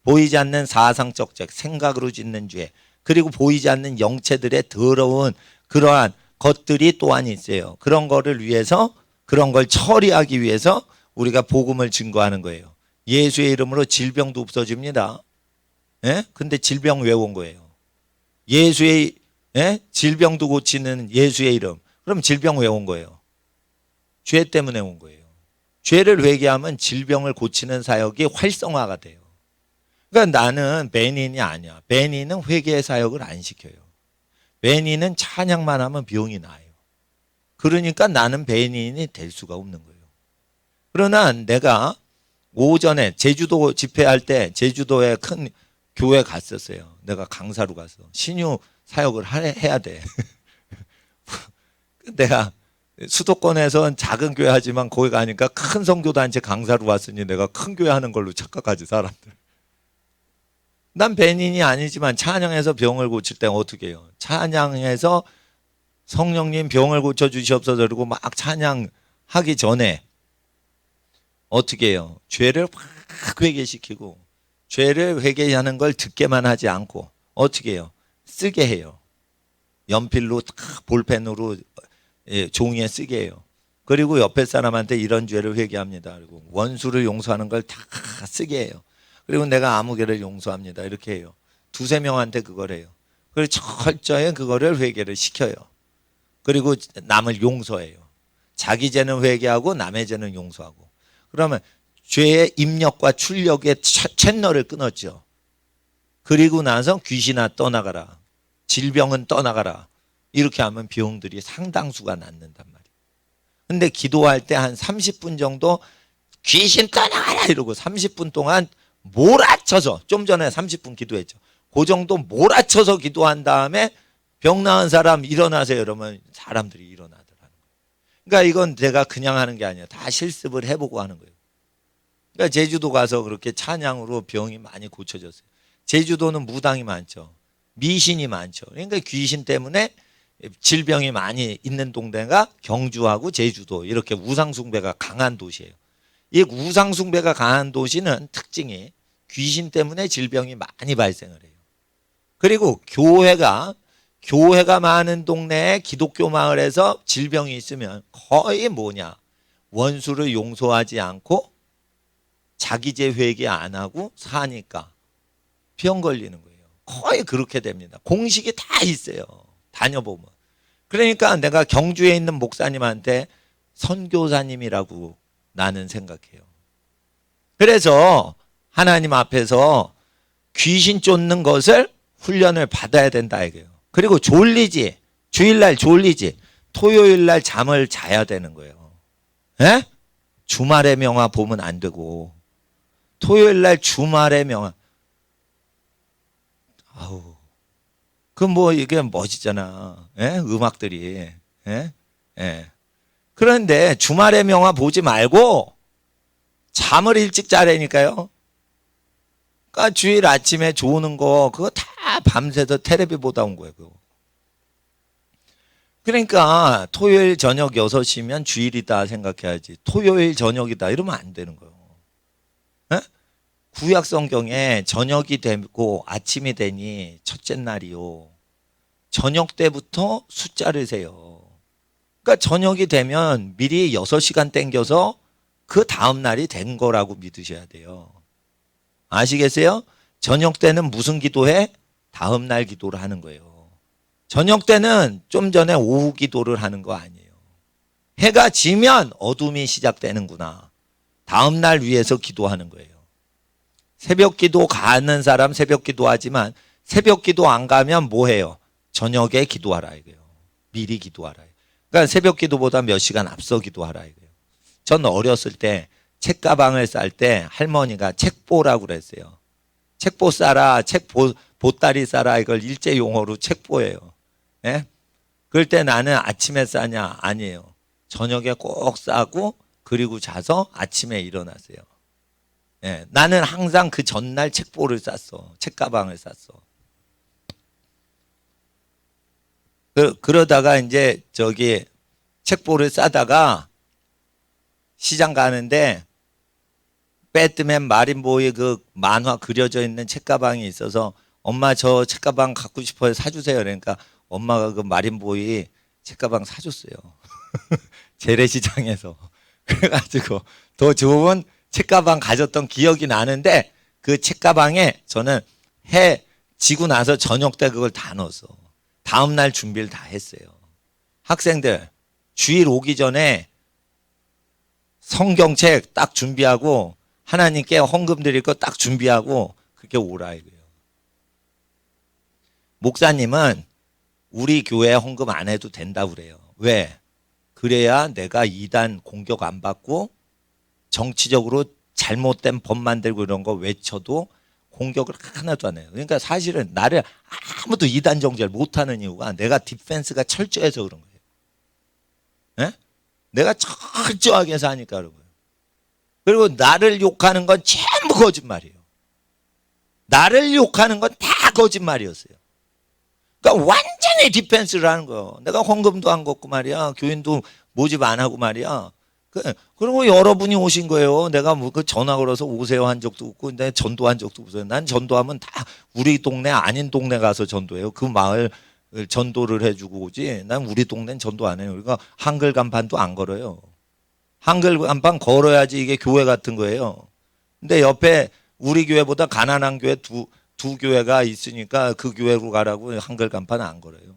보이지 않는 사상적 죄, 생각으로 짓는 죄, 그리고 보이지 않는 영체들의 더러운 그러한 것들이 또한 있어요. 그런 거를 위해서, 그런 걸 처리하기 위해서 우리가 복음을 증거하는 거예요. 예수의 이름으로 질병도 없어집니다. 예? 근데 질병 왜 온 거예요? 예수의, 질병도 고치는 예수의 이름. 그럼 질병 왜 온 거예요? 죄 때문에 온 거예요. 죄를 회개하면 질병을 고치는 사역이 활성화가 돼요. 그러니까 나는 벤인이 아니야. 벤인은 회개의 사역을 안 시켜요. 벤인은 찬양만 하면 병이 나요. 그러니까 나는 벤인이 될 수가 없는 거예요. 그러나 내가 오전에 제주도 집회할 때 제주도에 큰 교회 갔었어요. 내가 강사로 가서 신유 사역을 해야 돼. 내가 수도권에선 작은 교회 하지만 거기 가니까 큰 선교단체 강사로 왔으니 내가 큰 교회 하는 걸로 착각하지 사람들. 난 벤인이 아니지만 찬양해서 병을 고칠 때 어떻게 해요? 찬양해서 성령님 병을 고쳐주시옵소서 그러고 막 찬양하기 전에 어떻게 해요? 죄를 확 회개시키고 죄를 회개하는 걸 듣게만 하지 않고 어떻게 해요? 쓰게 해요. 연필로 딱 볼펜으로 종이에 쓰게 해요. 그리고 옆에 사람한테 이런 죄를 회개합니다. 그리고 원수를 용서하는 걸 다 쓰게 해요. 그리고 내가 아무개를 용서합니다. 이렇게 해요. 두세 명한테 그걸 해요. 그리고 철저히 그거를 회개를 시켜요. 그리고 남을 용서해요. 자기 죄는 회개하고 남의 죄는 용서하고. 그러면 죄의 입력과 출력의 채널을 끊었죠. 그리고 나서 귀신아 떠나가라. 질병은 떠나가라. 이렇게 하면 비용들이 상당수가 낫는단 말이에요. 근데 기도할 때 한 30분 정도 귀신 떠나가라 이러고 30분 동안 몰아쳐서, 좀 전에 30분 기도했죠. 그 정도 몰아쳐서 기도한 다음에 병 나은 사람 일어나세요 이러면 사람들이 일어나더라는 거예요. 그러니까 이건 제가 그냥 하는 게 아니에요. 다 실습을 해보고 하는 거예요. 그러니까 제주도 가서 그렇게 찬양으로 병이 많이 고쳐졌어요. 제주도는 무당이 많죠. 미신이 많죠. 그러니까 귀신 때문에 질병이 많이 있는 동네가 경주하고 제주도, 이렇게 우상숭배가 강한 도시예요. 이 우상숭배가 강한 도시는 특징이 귀신 때문에 질병이 많이 발생을 해요. 그리고 교회가 많은 동네에 기독교 마을에서 질병이 있으면 거의 뭐냐, 원수를 용서하지 않고 자기 죄 회개 안 하고 사니까 병 걸리는 거예요. 거의 그렇게 됩니다. 공식이 다 있어요. 다녀보면. 그러니까 내가 경주에 있는 목사님한테 선교사님이라고 나는 생각해요. 그래서 하나님 앞에서 귀신 쫓는 것을 훈련을 받아야 된다 이거예요. 그리고 졸리지, 주일날 졸리지, 토요일날 잠을 자야 되는 거예요. 에? 주말의 명화 보면 안 되고, 토요일날 주말의 명화, 아우, 그 뭐 이게 멋있잖아. 예? 음악들이. 예? 예. 그런데 주말의 명화 보지 말고 잠을 일찍 자라니까요. 그러니까 주일 아침에 좋은 거 그거 다 밤새서 텔레비 보다 온 거예요. 그거. 그러니까 토요일 저녁 6시면 주일이다 생각해야지. 토요일 저녁이다 이러면 안 되는 거예요. 예? 구약 성경에 저녁이 되고 아침이 되니 첫째 날이요. 저녁 때부터 숫자를 세요. 그러니까 저녁이 되면 미리 6시간 땡겨서 그 다음 날이 된 거라고 믿으셔야 돼요. 아시겠어요? 저녁 때는 무슨 기도해? 다음 날 기도를 하는 거예요. 저녁 때는 좀 전에 오후 기도를 하는 거 아니에요. 해가 지면 어둠이 시작되는구나. 다음 날 위해서 기도하는 거예요. 새벽 기도 가는 사람 새벽 기도하지만 새벽 기도 안 가면 뭐 해요? 저녁에 기도하라 이거예요. 미리 기도하라. 그러니까 새벽 기도보다 몇 시간 앞서 기도하라 이거예요. 전 어렸을 때 책가방을 쌀 때 할머니가 책보라고 그랬어요. 책보 싸라, 보따리 싸라, 이걸 일제 용어로 책보예요. 예? 그럴 때 나는 아침에 싸냐? 아니에요. 저녁에 꼭 싸고 그리고 자서 아침에 일어났어요. 예, 나는 항상 그 전날 책보를 쌌어. 책가방을 쌌어. 그러다가 이제 저기 책보를 싸다가 시장 가는데 배트맨 마린보이 그 만화 그려져 있는 책가방이 있어서 엄마 저 책가방 갖고 싶어요 사주세요. 그러니까 엄마가 그 마린보이 책가방 사줬어요. 재래시장에서. 그래가지고 더 좋은 책가방 가졌던 기억이 나는데 그 책가방에 저는 해 지고 나서 저녁 때 그걸 다 넣었어. 다음 날 준비를 다 했어요. 학생들 주일 오기 전에 성경책 딱 준비하고 하나님께 헌금 드릴 거 딱 준비하고 그렇게 오라 이거예요. 목사님은 우리 교회 헌금 안 해도 된다고 그래요. 왜? 그래야 내가 이단 공격 안 받고 정치적으로 잘못된 법 만들고 이런 거 외쳐도 공격을 하나도 안 해요. 그러니까 사실은 나를 아무도 이단 정죄를 못하는 이유가 내가 디펜스가 철저해서 그런 거예요. 네? 내가 철저하게 사니까 그런 거예요. 그리고 나를 욕하는 건 전부 거짓말이에요. 나를 욕하는 건 다 거짓말이었어요. 그러니까 완전히 디펜스를 하는 거예요. 내가 헌금도 안 걷고 말이야. 교인도 모집 안 하고 말이야. 그리고 여러분이 오신 거예요. 내가 뭐 그 전화 걸어서 오세요 한 적도 없고, 내가 전도한 적도 없어요. 난 전도하면 다 우리 동네 아닌 동네 가서 전도해요. 그 마을 전도를 해주고 오지. 난 우리 동네는 전도 안 해요. 그러니까 한글 간판도 안 걸어요. 한글 간판 걸어야지 이게 교회 같은 거예요. 근데 옆에 우리 교회보다 가난한 교회 두 교회가 있으니까 그 교회로 가라고 한글 간판 안 걸어요.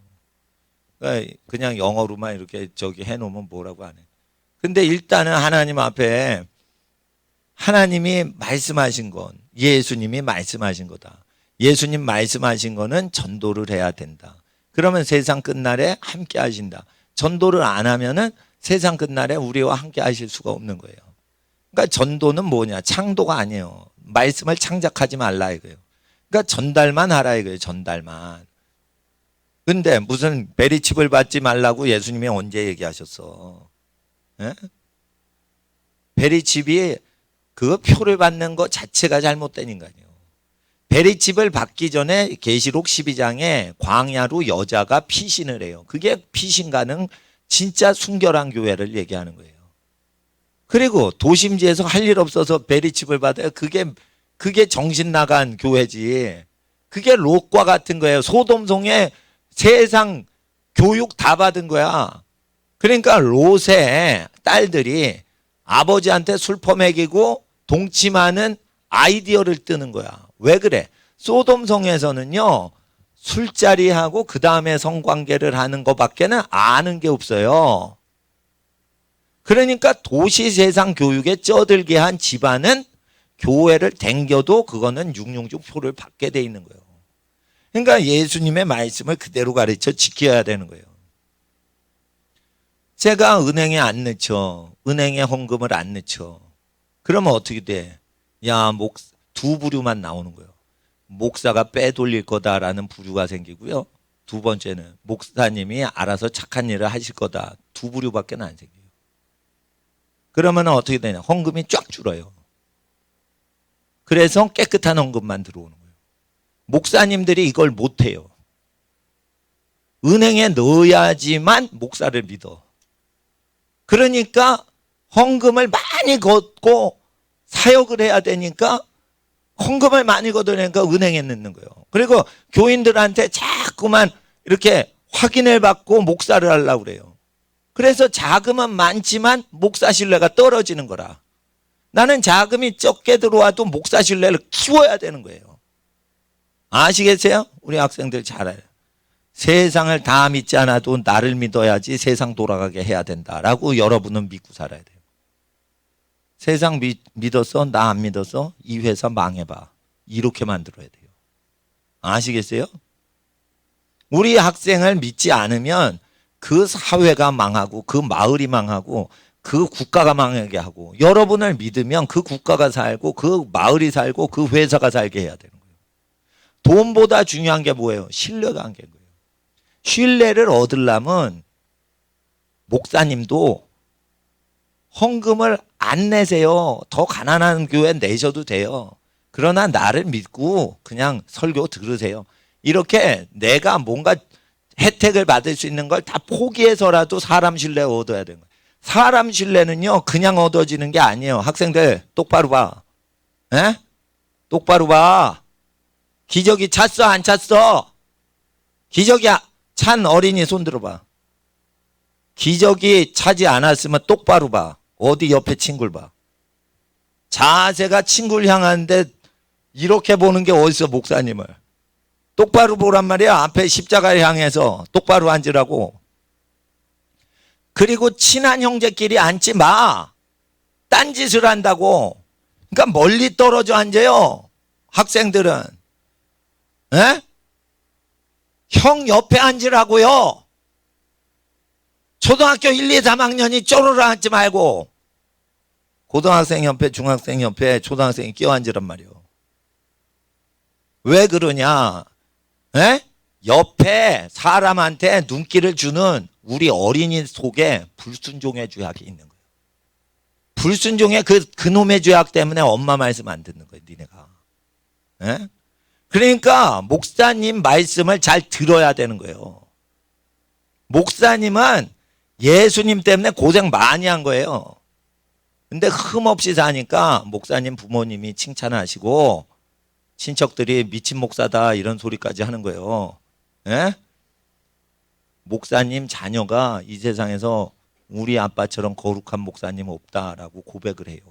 그냥 영어로만 이렇게 저기 해놓으면 뭐라고 안 해. 근데 일단은 하나님 앞에 하나님이 말씀하신 건 예수님이 말씀하신 거다. 예수님 말씀하신 거는 전도를 해야 된다. 그러면 세상 끝날에 함께 하신다. 전도를 안 하면은 세상 끝날에 우리와 함께 하실 수가 없는 거예요. 그러니까 전도는 뭐냐? 창도가 아니에요. 말씀을 창작하지 말라 이거예요. 그러니까 전달만 하라 이거예요. 전달만. 근데 무슨 베리칩을 받지 말라고 예수님이 언제 얘기하셨어? 예? 베리칩이 그 표를 받는 것 자체가 잘못된 인간이에요. 베리칩을 받기 전에 계시록 12장에 광야로 여자가 피신을 해요. 그게 피신 가능 진짜 순결한 교회를 얘기하는 거예요. 그리고 도심지에서 할 일 없어서 베리칩을 받아요. 그게 정신 나간 교회지. 그게 롯과 같은 거예요. 소돔성에 세상 교육 다 받은 거야. 그러니까 롯의 딸들이 아버지한테 술 퍼먹이고 동침하는 아이디어를 뜨는 거야. 왜 그래? 소돔성에서는요, 술자리하고 그 다음에 성관계를 하는 것밖에는 아는 게 없어요. 그러니까 도시 세상 교육에 쩌들게 한 집안은 교회를 댕겨도 그거는 666표를 받게 돼 있는 거예요. 그러니까 예수님의 말씀을 그대로 가르쳐 지켜야 되는 거예요. 제가 은행에 안 넣죠. 은행에 헌금을 안 넣죠. 그러면 어떻게 돼? 야, 두 부류만 나오는 거예요. 목사가 빼돌릴 거다라는 부류가 생기고요. 두 번째는 목사님이 알아서 착한 일을 하실 거다. 두 부류밖에 안 생겨요. 그러면 어떻게 되냐? 헌금이 쫙 줄어요. 그래서 깨끗한 헌금만 들어오는 거예요. 목사님들이 이걸 못해요. 은행에 넣어야지만 목사를 믿어. 그러니까 헌금을 많이 걷고 사역을 해야 되니까 헌금을 많이 걷어내니까 은행에 넣는 거예요. 그리고 교인들한테 자꾸만 이렇게 확인을 받고 목사를 하려고 그래요. 그래서 자금은 많지만 목사 신뢰가 떨어지는 거라. 나는 자금이 적게 들어와도 목사 신뢰를 키워야 되는 거예요. 아시겠어요? 우리 학생들 잘 알아요. 세상을 다 믿지 않아도 나를 믿어야지 세상 돌아가게 해야 된다라고 여러분은 믿고 살아야 돼요. 세상 믿었어? 나 안 믿었어? 이 회사 망해봐. 이렇게 만들어야 돼요. 아시겠어요? 우리 학생을 믿지 않으면 그 사회가 망하고 그 마을이 망하고 그 국가가 망하게 하고, 여러분을 믿으면 그 국가가 살고 그 마을이 살고 그 회사가 살게 해야 되는 거예요. 돈보다 중요한 게 뭐예요? 신뢰가 한 개인 거예요. 신뢰를 얻으려면 목사님도 헌금을 안 내세요. 더 가난한 교회 내셔도 돼요. 그러나 나를 믿고 그냥 설교 들으세요. 이렇게 내가 뭔가 혜택을 받을 수 있는 걸 다 포기해서라도 사람 신뢰 얻어야 되는 거예요. 사람 신뢰는요, 그냥 얻어지는 게 아니에요. 학생들 똑바로 봐. 에? 똑바로 봐. 기저귀 찼어 안 찼어? 기저귀 찬 어린이 손 들어봐. 기저귀 차지 않았으면 똑바로 봐. 어디 옆에 친구를 봐. 자세가 친구를 향하는데 이렇게 보는 게 어디서 목사님을. 똑바로 보란 말이야. 앞에 십자가를 향해서 똑바로 앉으라고. 그리고 친한 형제끼리 앉지 마. 딴짓을 한다고. 그러니까 멀리 떨어져 앉아요. 학생들은. 에? 형 옆에 앉으라고요. 초등학교 1, 2, 3학년이 쪼르르 앉지 말고 고등학생 옆에, 중학생 옆에 초등학생이 껴앉으란 말이요. 왜 그러냐? 에? 옆에 사람한테 눈길을 주는 우리 어린이 속에 불순종의 죄악이 있는 거예요. 불순종의 그놈의 죄악 때문에 엄마 말씀 안 듣는 거예요, 니네가. 에? 그러니까 목사님 말씀을 잘 들어야 되는 거예요. 목사님은 예수님 때문에 고생 많이 한 거예요. 근데 흠없이 사니까 목사님 부모님이 칭찬하시고 친척들이 미친 목사다 이런 소리까지 하는 거예요. 예? 목사님 자녀가 이 세상에서 우리 아빠처럼 거룩한 목사님 없다라고 고백을 해요.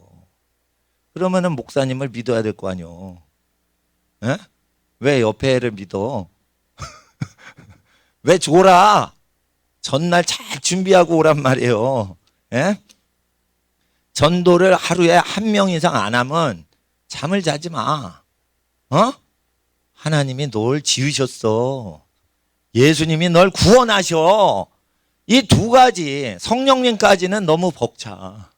그러면은 목사님을 믿어야 될 거 아니요. 예? 왜 옆에 애를 믿어? 왜 줘라? 전날 잘 준비하고 오란 말이에요. 예? 전도를 하루에 1명 이상 안 하면 잠을 자지 마. 하나님이 널 지으셨어. 예수님이 널 구원하셔. 이 두 가지, 성령님까지는 너무 벅차.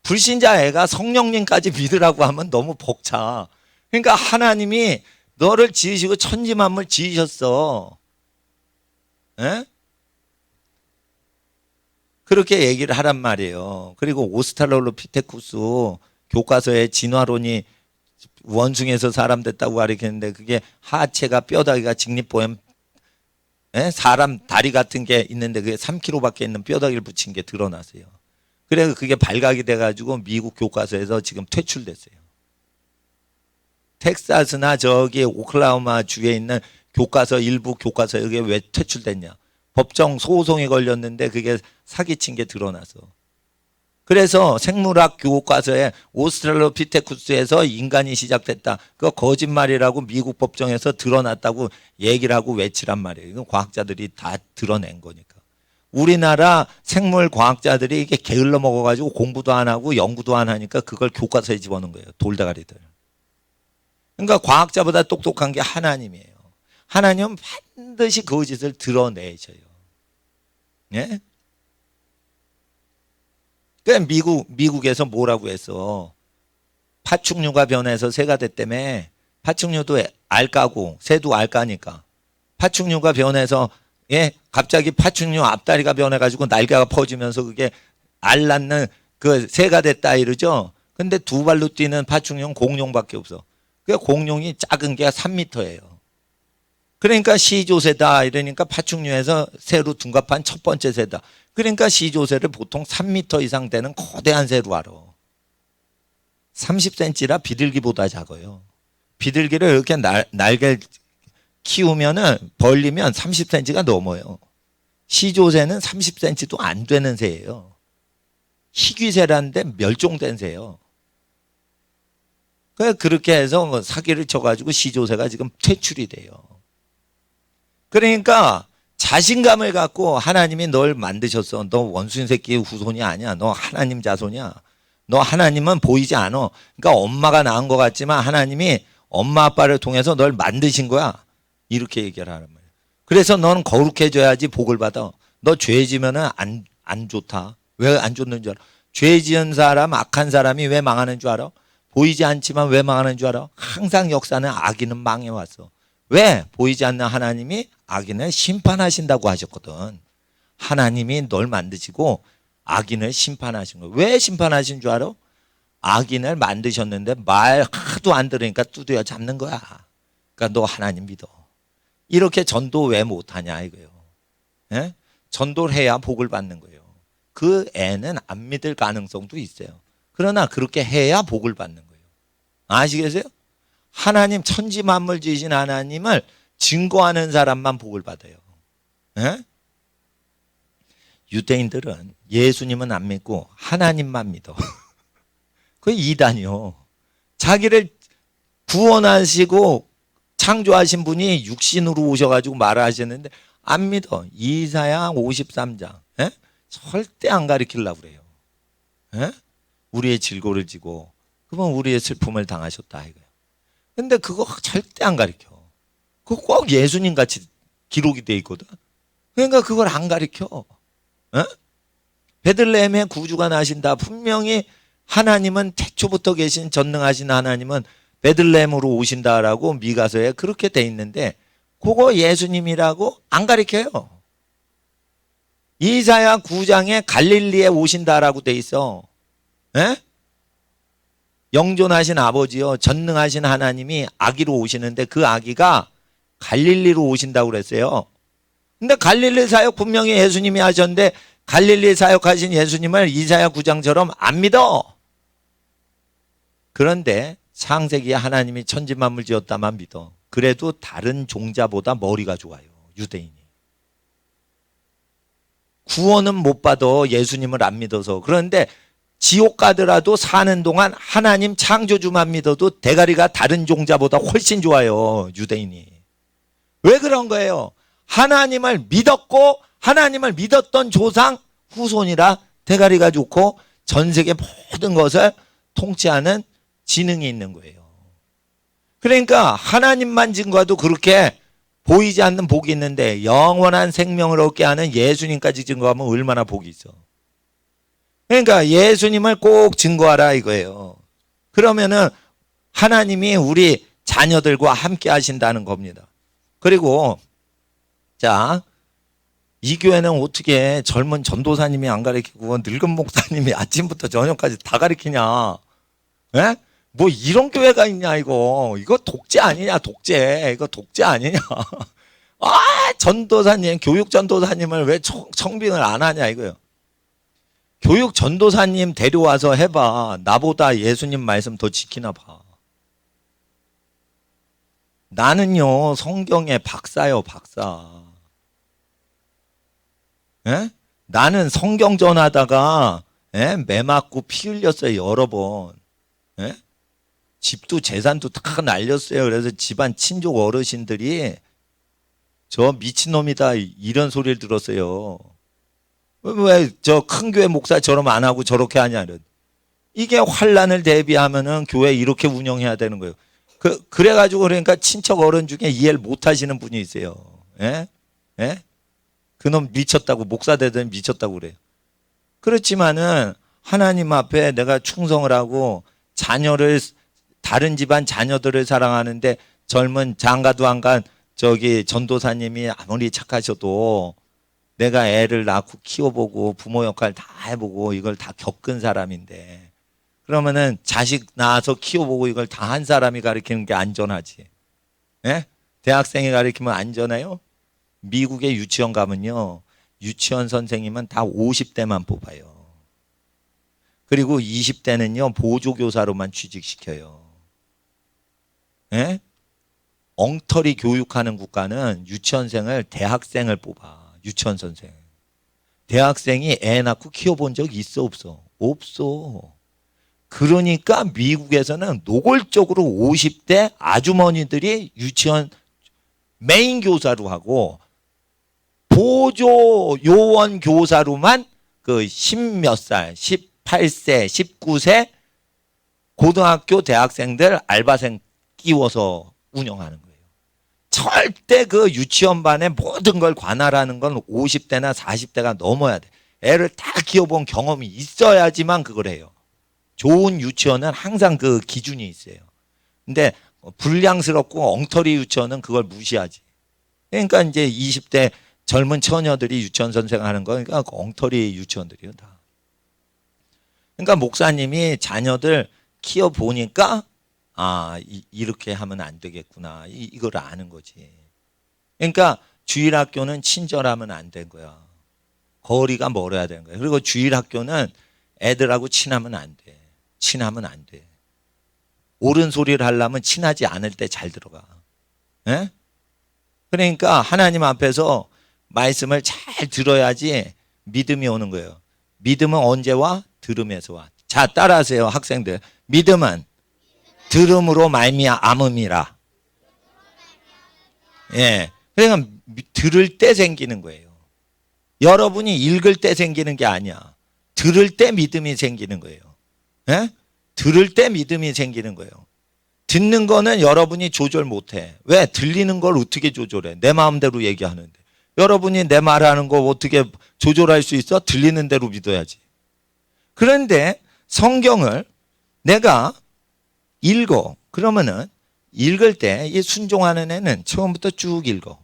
불신자 애가 성령님까지 믿으라고 하면 너무 벅차. 그러니까 하나님이 너를 지으시고 천지만물 지으셨어. 에? 그렇게 얘기를 하란 말이에요. 그리고 오스트랄로피테쿠스 교과서에 진화론이 원숭이에서 사람 됐다고 가르치는데 그게 하체가 뼈다귀가 직립보행 사람 다리 같은 게 있는데 그게 3kg밖에 있는 뼈다귀를 붙인 게 드러났어요. 그래서 그게 발각이 돼가지고 미국 교과서에서 지금 퇴출됐어요. 텍사스나 저기 오클라호마 주에 있는 교과서 일부 교과서 여기에 왜 퇴출됐냐? 법정 소송이 걸렸는데 그게 사기친 게 드러나서. 그래서 생물학 교과서에 오스트랄로피테쿠스에서 인간이 시작됐다. 그거 거짓말이라고 미국 법정에서 드러났다고 얘기를 하고 외치란 말이에요. 이건 과학자들이 다 드러낸 거니까. 우리나라 생물 과학자들이 이게 게을러 먹어가지고 공부도 안 하고 연구도 안 하니까 그걸 교과서에 집어넣은 거예요. 돌다가리들. 그러니까 과학자보다 똑똑한 게 하나님이에요. 하나님은 반드시 거짓을 드러내셔요. 예? 그러니까 미국에서 뭐라고 했어? 파충류가 변해서 새가 됐다며. 파충류도 알까고 새도 알까니까. 파충류가 변해서 갑자기 파충류 앞다리가 변해가지고 날개가 퍼지면서 그게 알 낳는 그 새가 됐다 이러죠. 근데 두 발로 뛰는 파충류는 공룡밖에 없어. 그 공룡이 작은 게 3m예요. 그러니까 시조새다 이러니까 파충류에서 새로 둔갑한 첫 번째 새다. 그러니까 시조새를 보통 3m 이상 되는 거대한 새로 알아. 30cm라 비둘기보다 작아요. 비둘기를 이렇게 날개 키우면은 벌리면 30cm가 넘어요. 시조새는 30cm도 안 되는 새예요. 희귀새라는데 멸종된 새예요. 그렇게 해서 뭐 사기를 쳐가지고 시조새가 지금 퇴출이 돼요. 그러니까 자신감을 갖고 하나님이 널 만드셨어. 너 원수인 새끼의 후손이 아니야. 너 하나님 자손이야. 너 하나님은 보이지 않아. 그러니까 엄마가 낳은 것 같지만 하나님이 엄마 아빠를 통해서 널 만드신 거야. 이렇게 얘기를 하는 거예요. 그래서 너는 거룩해져야지 복을 받아. 너 죄 지면은 안 좋다. 왜 안 좋는 줄 알아? 죄 지은 사람, 악한 사람이 왜 망하는 줄 알아? 보이지 않지만 왜 망하는 줄 알아? 항상 역사는 악인은 망해왔어. 왜? 보이지 않는 하나님이 악인을 심판하신다고 하셨거든. 하나님이 널 만드시고 악인을 심판하신 거예요. 왜 심판하신 줄 알아? 악인을 만드셨는데 말 하도 안 들으니까 두드려 잡는 거야. 그러니까 너 하나님 믿어. 이렇게 전도 왜 못하냐 이거예요. 예? 전도를 해야 복을 받는 거예요. 그 애는 안 믿을 가능성도 있어요. 그러나 그렇게 해야 복을 받는 거예요. 아시겠어요? 하나님 천지 만물 지으신 하나님을 증거하는 사람만 복을 받아요. 예? 유대인들은 예수님은 안 믿고 하나님만 믿어. 그게 이단이요. 자기를 구원하시고 창조하신 분이 육신으로 오셔가지고 말하셨는데 안 믿어. 이사야 53장. 예? 절대 안 가르치려고 그래요. 예? 우리의 질고를 지고 그러면 우리의 슬픔을 당하셨다 이거예요. 근데 그거 절대 안 가르쳐. 그거 꼭 예수님 같이 기록이 돼 있거든. 그러니까 그걸 안 가르쳐. 어? 베들레헴에 구주가 나신다. 분명히 하나님은 태초부터 계신 전능하신 하나님은 베들레헴으로 오신다라고 미가서에 그렇게 돼 있는데 그거 예수님이라고 안 가르쳐요. 이사야 9장에 갈릴리에 오신다라고 돼 있어. 에? 영존하신 아버지요 전능하신 하나님이 아기로 오시는데 그 아기가 갈릴리로 오신다고 그랬어요. 근데 갈릴리 사역 분명히 예수님이 하셨는데 갈릴리 사역하신 예수님을 이사야 9장처럼 안 믿어. 그런데 창세기에 하나님이 천지 만물 지었다만 믿어. 그래도 다른 종자보다 머리가 좋아요. 유대인이. 구원은 못 받아. 예수님을 안 믿어서. 그런데 지옥 가더라도 사는 동안 하나님 창조주만 믿어도 대가리가 다른 종자보다 훨씬 좋아요. 유대인이. 왜 그런 거예요? 하나님을 믿었고 하나님을 믿었던 조상 후손이라 대가리가 좋고 전 세계 모든 것을 통치하는 지능이 있는 거예요. 그러니까 하나님만 증거도 그렇게 보이지 않는 복이 있는데 영원한 생명을 얻게 하는 예수님까지 증거하면 얼마나 복이 있어. 그러니까 예수님을 꼭 증거하라 이거예요. 그러면은 하나님이 우리 자녀들과 함께 하신다는 겁니다. 그리고 자, 이 교회는 어떻게 젊은 전도사님이 안 가르치고 늙은 목사님이 아침부터 저녁까지 다 가르치냐? 예? 뭐 이런 교회가 있냐 이거 독재 아니냐 독재 이거 독재 아니냐? 아 전도사님 교육 전도사님을 왜 청빙을 안 하냐 이거요. 교육 전도사님 데려와서 해봐. 나보다 예수님 말씀 더 지키나 봐. 나는요 성경의 박사요 박사. 예? 나는 성경 전하다가 매 맞고 피 흘렸어요 여러 번. 예? 집도 재산도 다 날렸어요. 그래서 집안 친족 어르신들이 저 미친놈이다 이런 소리를 들었어요. 왜 저 큰 교회 목사처럼 안 하고 저렇게 하냐는. 이게 환란을 대비하면은 교회 이렇게 운영해야 되는 거예요. 그래가지고 그러니까 친척 어른 중에 이해를 못 하시는 분이 있어요. 예? 예? 그놈 미쳤다고 목사 되더니 미쳤다고 그래요. 그렇지만은 하나님 앞에 내가 충성을 하고 자녀를 다른 집안 자녀들을 사랑하는데 젊은 장가도 안 간 저기 전도사님이 아무리 착하셔도 내가 애를 낳고 키워보고 부모 역할 다 해보고 이걸 다 겪은 사람인데 그러면은 자식 낳아서 키워보고 이걸 다 한 사람이 가르치는 게 안전하지. 예? 대학생이 가르치면 안전해요? 미국의 유치원 가면요 유치원 선생님은 다 50대만 뽑아요. 그리고 20대는요 보조교사로만 취직시켜요. 예? 엉터리 교육하는 국가는 유치원생을 대학생을 뽑아. 유치원 선생. 대학생이 애 낳고 키워본 적 있어 없어? 없어. 그러니까 미국에서는 노골적으로 50대 아주머니들이 유치원 메인 교사로 하고 보조 요원 교사로만 그 10몇 살, 18세, 19세 고등학교 대학생들 알바생 끼워서 운영하는 거예요. 절대 그 유치원반의 모든 걸 관할하는 건 50대나 40대가 넘어야 돼. 애를 다 키워본 경험이 있어야지만 그걸 해요. 좋은 유치원은 항상 그 기준이 있어요. 근데 불량스럽고 엉터리 유치원은 그걸 무시하지. 그러니까 이제 20대 젊은 처녀들이 유치원 선생 하는 거니까 엉터리 유치원들이요 다. 그러니까 목사님이 자녀들 키워보니까 이렇게 하면 안 되겠구나. 이걸 아는 거지. 그러니까 주일학교는 친절하면 안 된 거야. 거리가 멀어야 되는 거야. 그리고 주일학교는 애들하고 친하면 안 돼. 친하면 안 돼. 옳은 소리를 하려면 친하지 않을 때 잘 들어가. 예? 그러니까 하나님 앞에서 말씀을 잘 들어야지 믿음이 오는 거예요. 믿음은 언제 와? 들음에서 와. 자, 따라하세요, 학생들. 믿음은 들음으로 말미암음이라. 예. 그러니까 들을 때 생기는 거예요. 여러분이 읽을 때 생기는 게 아니야. 들을 때 믿음이 생기는 거예요. 예? 들을 때 믿음이 생기는 거예요. 듣는 거는 여러분이 조절 못 해. 왜? 들리는 걸 어떻게 조절해? 내 마음대로 얘기하는데. 여러분이 내 말하는 거 어떻게 조절할 수 있어? 들리는 대로 믿어야지. 그런데 성경을 내가 읽어. 그러면은 읽을 때 이 순종하는 애는 처음부터 쭉 읽어.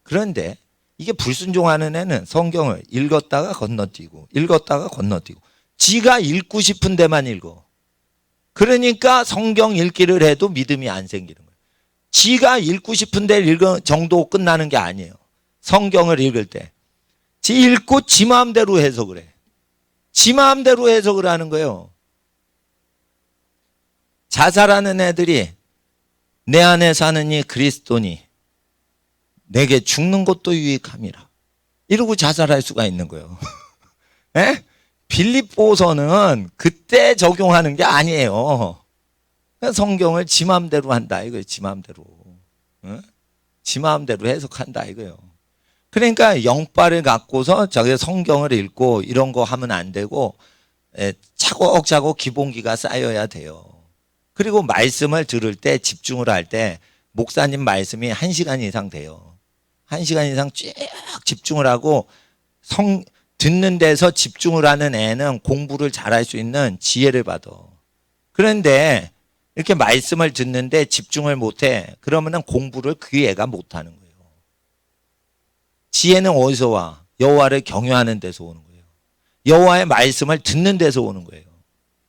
그런데 이게 불순종하는 애는 성경을 읽었다가 건너뛰고 읽었다가 건너뛰고 지가 읽고 싶은 데만 읽어. 그러니까 성경 읽기를 해도 믿음이 안 생기는 거예요. 지가 읽고 싶은 데 읽은 정도 끝나는 게 아니에요. 성경을 읽을 때. 지 읽고 지 마음대로 해석을 해. 지 마음대로 해석을 하는 거예요. 자살하는 애들이 내 안에 사는 이 그리스도니 내게 죽는 것도 유익함이라. 이러고 자살할 수가 있는 거예요. 에? 빌립보서는 그때 적용하는 게 아니에요. 성경을 지 마음대로 한다 이거예요. 지 마음대로. 응? 지 마음대로 해석한다 이거예요. 그러니까 영빨을 갖고서 저기 성경을 읽고 이런 거 하면 안 되고 차곡차곡 기본기가 쌓여야 돼요. 그리고 말씀을 들을 때 집중을 할 때 목사님 말씀이 1시간 이상 돼요. 1시간 이상 쭉 집중을 하고 듣는 데서 집중을 하는 애는 공부를 잘할 수 있는 지혜를 받아. 그런데 이렇게 말씀을 듣는데 집중을 못해. 그러면은 공부를 그 애가 못하는 거예요. 지혜는 어디서 와? 여호와를 경외하는 데서 오는 거예요. 여호와의 말씀을 듣는 데서 오는 거예요.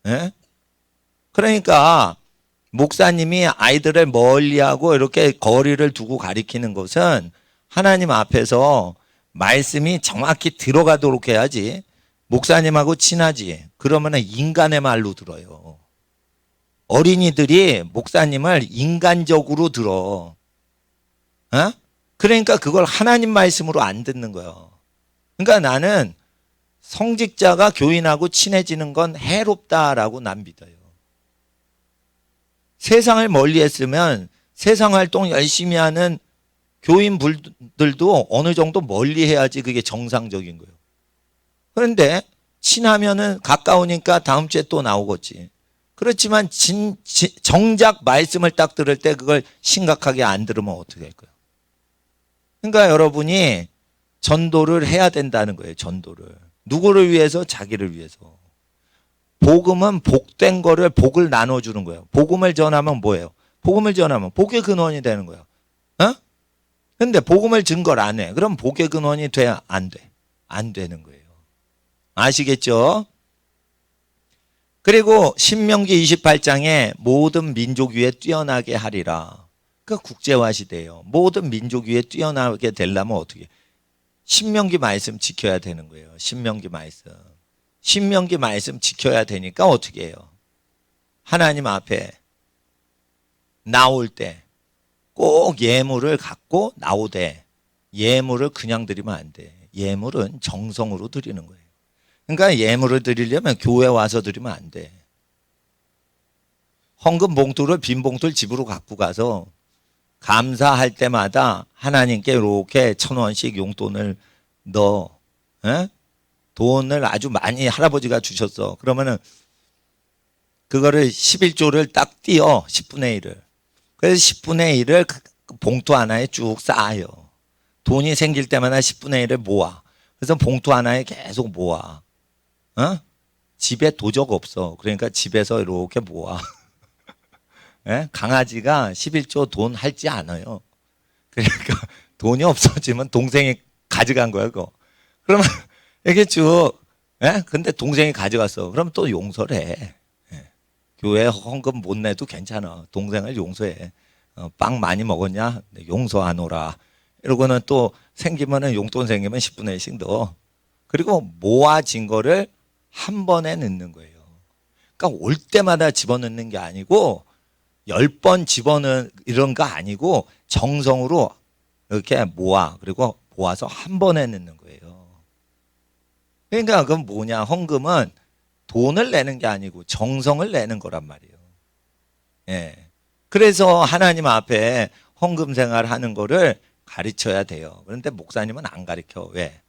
예? 그러니까 목사님이 아이들을 멀리하고 이렇게 거리를 두고 가리키는 것은 하나님 앞에서 말씀이 정확히 들어가도록 해야지. 목사님하고 친하지. 그러면 인간의 말로 들어요. 어린이들이 목사님을 인간적으로 들어. 어? 그러니까 그걸 하나님 말씀으로 안 듣는 거예요. 그러니까 나는 성직자가 교인하고 친해지는 건 해롭다라고 난 믿어요. 세상을 멀리 했으면 세상 활동 열심히 하는 교인들도 어느 정도 멀리 해야지 그게 정상적인 거예요. 그런데 친하면은 가까우니까 다음 주에 또 나오겠지. 그렇지만 정작 말씀을 딱 들을 때 그걸 심각하게 안 들으면 어떻게 할 거예요? 그러니까 여러분이 전도를 해야 된다는 거예요. 전도를. 누구를 위해서? 자기를 위해서. 복음은 복된 거를 복을 나눠주는 거예요. 복음을 전하면 뭐예요? 복음을 전하면 복의 근원이 되는 거예요. 어? 근데 복음을 증거를 안 해. 그럼 복의 근원이 돼야 안 돼. 안 되는 거예요. 아시겠죠? 그리고 신명기 28장에 모든 민족 위에 뛰어나게 하리라. 그 국제화 시대예요. 모든 민족 위에 뛰어나게 되려면 어떻게? 신명기 말씀 지켜야 되는 거예요. 신명기 말씀. 신명기 말씀 지켜야 되니까 어떻게 해요? 하나님 앞에 나올 때 꼭 예물을 갖고 나오되 예물을 그냥 드리면 안 돼. 예물은 정성으로 드리는 거예요. 그러니까 예물을 드리려면 교회 와서 드리면 안 돼. 헌금 봉투를 빈 봉투를 집으로 갖고 가서 감사할 때마다 하나님께 이렇게 1,000원씩 용돈을 넣어. 에? 돈을 아주 많이 할아버지가 주셨어. 그러면은 그거를 11조를 딱 띄어 10분의 1을. 그래서 10분의 1을 봉투 하나에 쭉 쌓아요. 돈이 생길 때마다 10분의 1을 모아. 그래서 봉투 하나에 계속 모아. 어? 집에 도적 없어. 그러니까 집에서 이렇게 모아. 예? 강아지가 11조 돈 할지 않아요. 그러니까 돈이 없어지면 동생이 가져간 거야, 그거. 그러면 이렇게 쭉, 예? 근데 동생이 가져갔어. 그럼 또 용서를 해. 예. 교회 헌금 못 내도 괜찮아. 동생을 용서해. 빵 많이 먹었냐? 네, 용서하노라. 이러고는 또 생기면은 용돈 생기면 10분의 1씩 넣어. 그리고 모아진 거를 한 번에 넣는 거예요. 그러니까 올 때마다 집어넣는 게 아니고 10번 집어넣는 이런 거 아니고 정성으로 이렇게 모아. 그리고 모아서 한 번에 넣는 거예요. 그러니까 그건 뭐냐? 헌금은 돈을 내는 게 아니고 정성을 내는 거란 말이에요. 예. 그래서 하나님 앞에 헌금 생활 하는 거를 가르쳐야 돼요. 그런데 목사님은 안 가르쳐. 왜?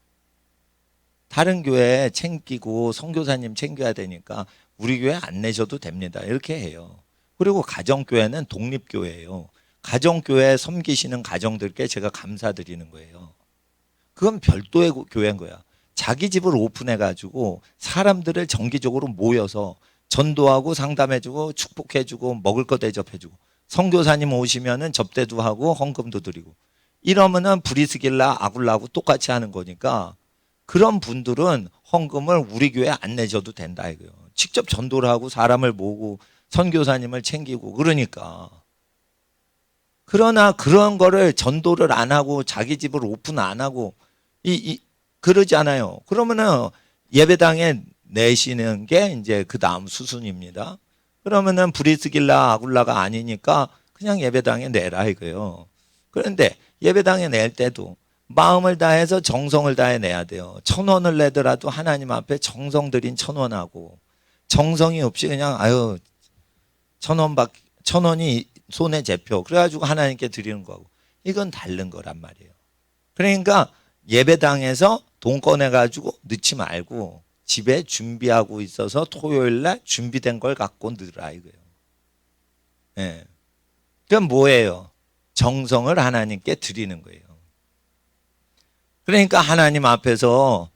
다른 교회 챙기고 선교사님 챙겨야 되니까 우리 교회 안 내셔도 됩니다. 이렇게 해요. 그리고 가정교회는 독립교회예요. 가정교회 섬기시는 가정들께 제가 감사드리는 거예요. 그건 별도의 교회인 거야. 자기 집을 오픈해가지고 사람들을 정기적으로 모여서 전도하고 상담해주고 축복해주고 먹을 거 대접해주고 선교사님 오시면은 접대도 하고 헌금도 드리고 이러면은 브리스길라 아굴라하고 똑같이 하는 거니까 그런 분들은 헌금을 우리 교회 안 내셔도 된다 이거요. 직접 전도를 하고 사람을 모으고 선교사님을 챙기고 그러니까. 그러나 그런 거를 전도를 안 하고 자기 집을 오픈 안 하고 그러지 않아요. 그러면은 예배당에 내시는 게 이제 그 다음 수순입니다. 그러면은 브리스길라 아굴라가 아니니까 그냥 예배당에 내라 이거예요. 그런데 예배당에 낼 때도 마음을 다해서 정성을 다해 내야 돼요. 1,000원을 내더라도 하나님 앞에 정성 들인 1,000원하고 정성이 없이 그냥 1,000원이 손에 잡혀. 그래가지고 하나님께 드리는 거고 이건 다른 거란 말이에요. 그러니까 예배당에서 돈 꺼내가지고 넣지 말고 집에 준비하고 있어서 토요일 날 준비된 걸 갖고 넣으라 이거예요. 예. 그럼 뭐예요? 정성을 하나님께 드리는 거예요. 그러니까 하나님 앞에서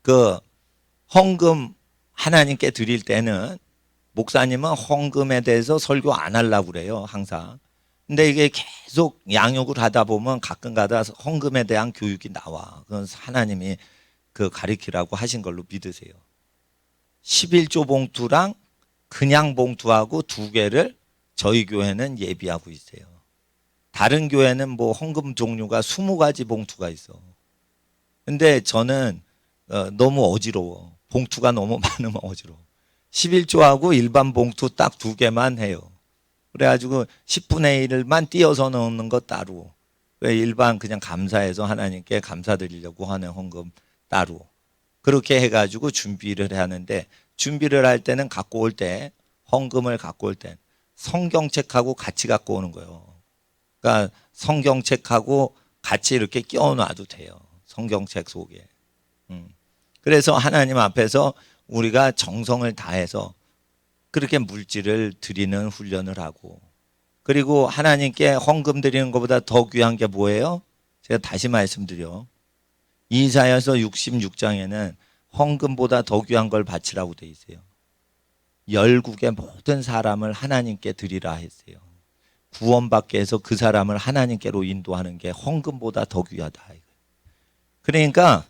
그 헌금 하나님께 드릴 때는 목사님은 헌금에 대해서 설교 안 하려고 그래요, 항상. 근데 이게 계속 양육을 하다 보면 가끔 가다 헌금에 대한 교육이 나와. 그건 하나님이 그 가르치라고 하신 걸로 믿으세요. 11조 봉투랑 그냥 봉투하고 두 개를 저희 교회는 예비하고 있어요. 다른 교회는 뭐 헌금 종류가 20가지 봉투가 있어. 근데 저는 너무 어지러워. 봉투가 너무 많으면 어지러워. 11조하고 일반 봉투 딱 두 개만 해요. 그래가지고 10분의 1만 띄어서 넣는 것 따로. 일반 그냥 감사해서 하나님께 감사드리려고 하는 헌금 따로. 그렇게 해가지고 준비를 하는데, 준비를 할 때는 갖고 올 때, 헌금을 갖고 올 때 성경책하고 같이 갖고 오는 거예요. 그러니까 성경책하고 같이 이렇게 끼워놔도 돼요. 성경책 속에. 그래서 하나님 앞에서 우리가 정성을 다해서 그렇게 물질을 드리는 훈련을 하고, 그리고 하나님께 헌금 드리는 것보다 더 귀한 게 뭐예요? 제가 다시 말씀드려. 이사야서 66장에는 헌금보다 더 귀한 걸 바치라고 돼 있어요. 열국의 모든 사람을 하나님께 드리라 했어요. 구원받게 해서 그 사람을 하나님께로 인도하는 게 헌금보다 더 귀하다. 그러니까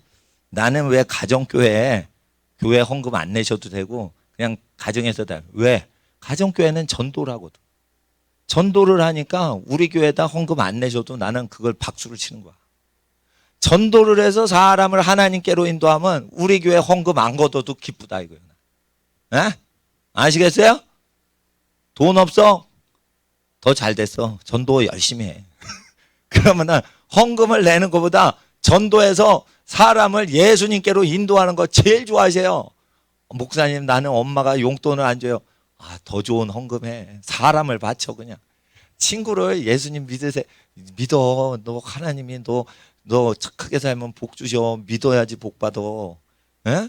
나는 왜 가정교회에 교회 헌금 안 내셔도 되고 그냥 가정에서 다. 왜? 가정교회는 전도를 하거든. 전도를 하니까 우리 교회에다 헌금 안 내셔도 나는 그걸 박수를 치는 거야. 전도를 해서 사람을 하나님께로 인도하면 우리 교회 헌금 안 걷어도 기쁘다 이거예요. 에? 아시겠어요? 돈 없어? 더 잘 됐어. 전도 열심히 해. 그러면은 헌금을 내는 것보다 전도해서 사람을 예수님께로 인도하는 거 제일 좋아하세요. 목사님, 나는 엄마가 용돈을 안 줘요. 아, 더 좋은 헌금해. 사람을 바쳐 그냥. 친구를 예수님 믿어. 너 하나님이 너 착하게 살면 복 주셔. 믿어야지 복 받아. 에?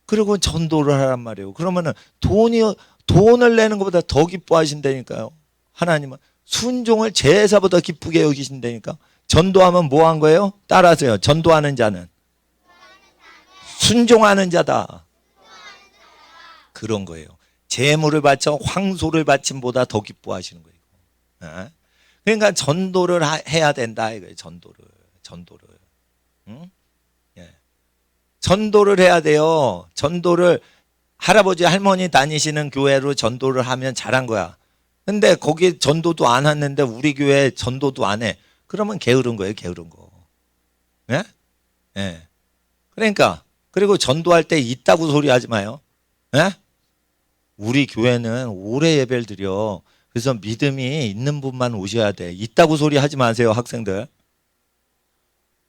그리고 전도를 하란 말이에요. 그러면은 돈을 내는 것보다 더 기뻐하신다니까요. 하나님은 순종을 제사보다 기쁘게 여기신다니까. 전도하면 뭐 한 거예요? 따라하세요. 전도하는 자는 순종하는 자다. 그런 거예요. 재물을 바쳐 황소를 바침보다 더 기뻐하시는 거예요. 그러니까 전도를 해야 된다 이거예요. 전도를. 응? 예. 전도를 해야 돼요. 전도를 할아버지 할머니 다니시는 교회로 전도를 하면 잘한 거야. 근데 거기 전도도 안 했는데 우리 교회 전도도 안 해. 그러면 게으른 거예요. 게으른 거. 예? 예. 그러니까 그리고 전도할 때 있다고 소리하지 마요. 예? 우리 교회는 오래 예배를 드려. 그래서 믿음이 있는 분만 오셔야 돼. 있다고 소리하지 마세요, 학생들.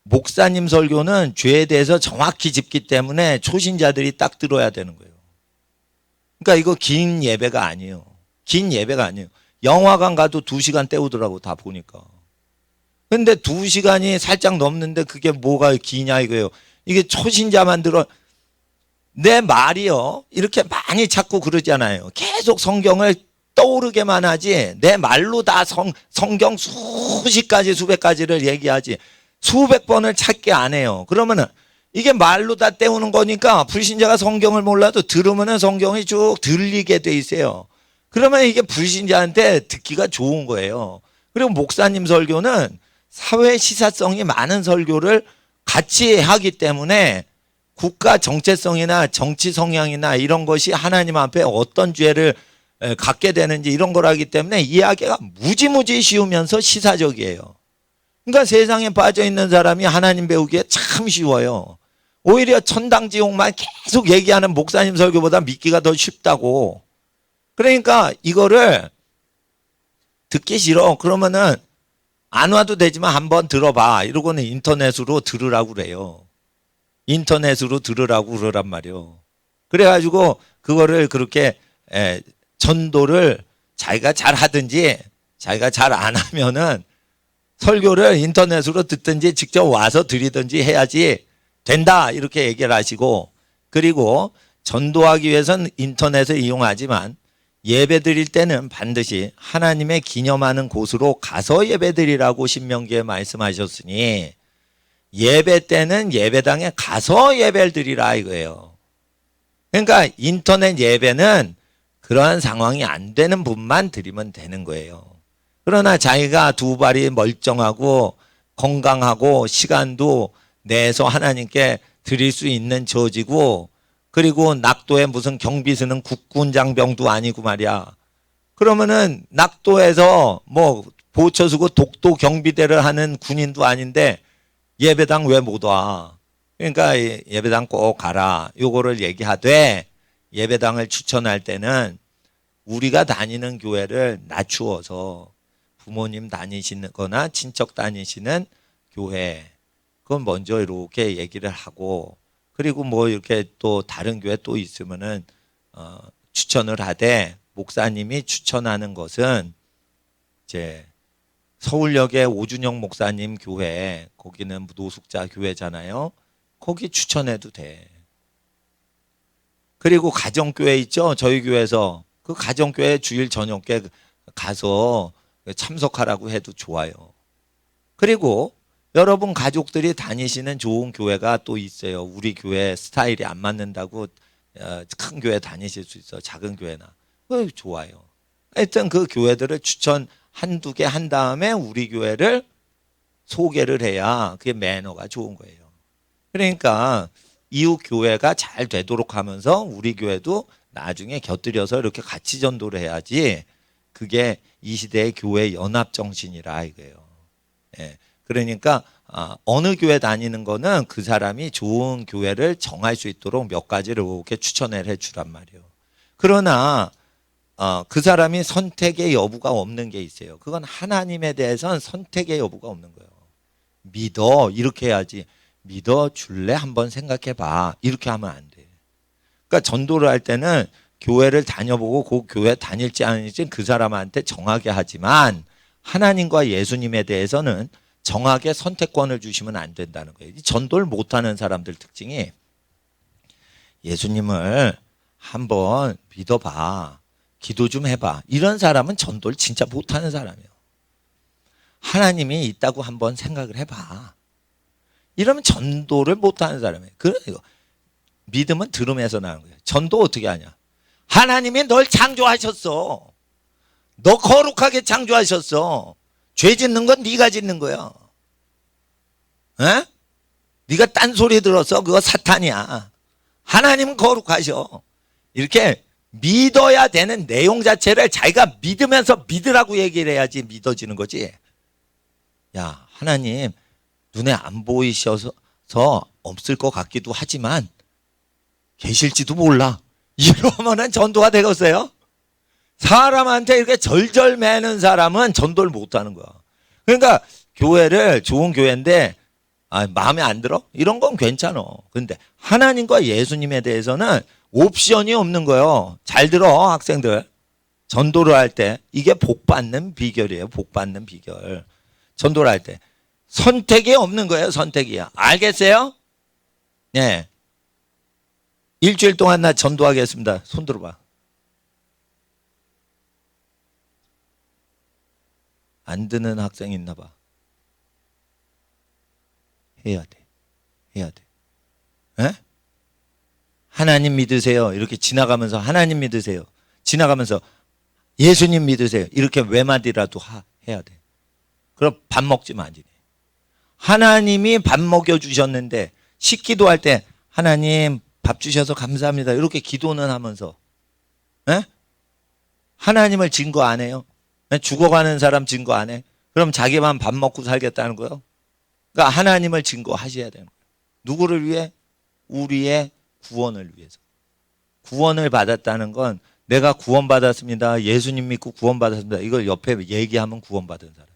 목사님 설교는 죄에 대해서 정확히 짚기 때문에 초신자들이 딱 들어야 되는 거예요. 그러니까 이거 긴 예배가 아니에요. 긴 예배가 아니에요. 영화관 가도 2시간 때우더라고, 다 보니까. 근데 2시간이 살짝 넘는데 그게 뭐가 기냐 이거예요. 이게 초신자만 들어. 내 말이요. 이렇게 많이 찾고 그러잖아요. 계속 성경을 떠오르게만 하지. 내 말로 다 성경 수십 가지, 수백 가지를 얘기하지. 수백 번을 찾게 안 해요. 그러면은 이게 말로 다 때우는 거니까 불신자가 성경을 몰라도 들으면은 성경이 쭉 들리게 돼 있어요. 그러면 이게 불신자한테 듣기가 좋은 거예요. 그리고 목사님 설교는 사회 시사성이 많은 설교를 같이 하기 때문에 국가 정체성이나 정치 성향이나 이런 것이 하나님 앞에 어떤 죄를 갖게 되는지 이런 걸 하기 때문에 이해하기가 무지무지 쉬우면서 시사적이에요. 그러니까 세상에 빠져 있는 사람이 하나님 배우기에 참 쉬워요. 오히려 천당 지옥만 계속 얘기하는 목사님 설교보다 믿기가 더 쉽다고. 그러니까 이거를 듣기 싫어. 그러면은 안 와도 되지만 한번 들어봐. 이러고는 인터넷으로 들으라고 그래요. 인터넷으로 들으라고 그러란 말이에요. 그래가지고 그거를 그렇게 전도를 자기가 잘 하든지 자기가 잘 안 하면은 설교를 인터넷으로 듣든지 직접 와서 드리든지 해야지 된다 이렇게 얘기를 하시고, 그리고 전도하기 위해서는 인터넷을 이용하지만 예배 드릴 때는 반드시 하나님의 기념하는 곳으로 가서 예배 드리라고 신명기에 말씀하셨으니 예배 때는 예배당에 가서 예배를 드리라 이거예요. 그러니까 인터넷 예배는 그러한 상황이 안 되는 분만 드리면 되는 거예요. 그러나 자기가 두 발이 멀쩡하고 건강하고 시간도 내서 하나님께 드릴 수 있는 처지고, 그리고 낙도에 무슨 경비 쓰는 국군 장병도 아니고 말이야. 그러면은 낙도에서 뭐 보초 쓰고 독도 경비대를 하는 군인도 아닌데 예배당 왜 못 와? 그러니까 예배당 꼭 가라. 요거를 얘기하되, 예배당을 추천할 때는 우리가 다니는 교회를 낮추어서 부모님 다니시거나 친척 다니시는 교회, 그건 먼저 이렇게 얘기를 하고, 그리고 뭐 이렇게 또 다른 교회 또 있으면은 추천을 하되, 목사님이 추천하는 것은 이제 서울역의 오준영 목사님 교회, 거기는 노숙자 교회잖아요. 거기 추천해도 돼. 그리고 가정교회 있죠? 저희 교회에서 그 가정교회 주일 저녁에 가서 참석하라고 해도 좋아요. 그리고 여러분 가족들이 다니시는 좋은 교회가 또 있어요. 우리 교회 스타일이 안 맞는다고 큰 교회 다니실 수 있어. 작은 교회나. 좋아요. 하여튼 그 교회들을 추천 한두 개 한 다음에 우리 교회를 소개를 해야 그게 매너가 좋은 거예요. 그러니까 이웃 교회가 잘 되도록 하면서 우리 교회도 나중에 곁들여서 이렇게 같이 전도를 해야지, 그게 이 시대의 교회 연합 정신이라 이거예요. 예. 그러니까 어느 교회 다니는 거는 그 사람이 좋은 교회를 정할 수 있도록 몇 가지를 이렇게 추천을 해 주란 말이에요. 그러나 그 사람이 선택의 여부가 없는 게 있어요. 그건 하나님에 대해서는 선택의 여부가 없는 거예요. 믿어 이렇게 해야지, 믿어 줄래 한번 생각해 봐 이렇게 하면 안 돼. 그러니까 전도를 할 때는 교회를 다녀보고 그 교회 다닐지 아닐지 그 사람한테 정하게 하지만, 하나님과 예수님에 대해서는 정하게 선택권을 주시면 안 된다는 거예요. 전도를 못하는 사람들 특징이, 예수님을 한번 믿어봐, 기도 좀 해봐, 이런 사람은 전도를 진짜 못하는 사람이에요. 하나님이 있다고 한번 생각을 해봐, 이러면 전도를 못하는 사람이에요. 그래요. 믿음은 들음에서 나는 거예요. 전도 어떻게 하냐? 하나님이 널 창조하셨어. 너 거룩하게 창조하셨어. 죄 짓는 건 네가 짓는 거야. 에? 네가 딴소리 들었어. 그거 사탄이야. 하나님은 거룩하셔. 이렇게 믿어야 되는 내용 자체를 자기가 믿으면서 믿으라고 얘기를 해야지 믿어지는 거지. 야, 하나님 눈에 안 보이셔서 없을 것 같기도 하지만 계실지도 몰라, 이러면은 전도가 되겠어요? 사람한테 이렇게 절절 매는 사람은 전도를 못하는 거야. 그러니까 교회를, 좋은 교회인데 마음에 안 들어? 이런 건 괜찮아. 근데 하나님과 예수님에 대해서는 옵션이 없는 거예요. 잘 들어 학생들. 전도를 할 때 이게 복 받는 비결이에요. 복 받는 비결. 전도를 할 때 선택이 없는 거예요. 선택이야. 알겠어요? 네. 일주일 동안 나 전도하겠습니다. 손 들어봐. 안 드는 학생이 있나 봐. 해야 돼. 해야 돼. 에? 하나님 믿으세요. 이렇게 지나가면서 하나님 믿으세요. 지나가면서 예수님 믿으세요. 이렇게 외마디라도 해야 돼. 그럼 밥 먹지만 안 돼. 하나님이 밥 먹여주셨는데 식기도 할 때 하나님 밥 주셔서 감사합니다, 이렇게 기도는 하면서, 에? 하나님을 증거 안 해요? 죽어가는 사람 증거 안 해? 그럼 자기만 밥 먹고 살겠다는 거예요? 그러니까 하나님을 증거하셔야 되는 거예요. 누구를 위해? 우리의 구원을 위해서. 구원을 받았다는 건 내가 구원받았습니다, 예수님 믿고 구원받았습니다, 이걸 옆에 얘기하면 구원받은 사람.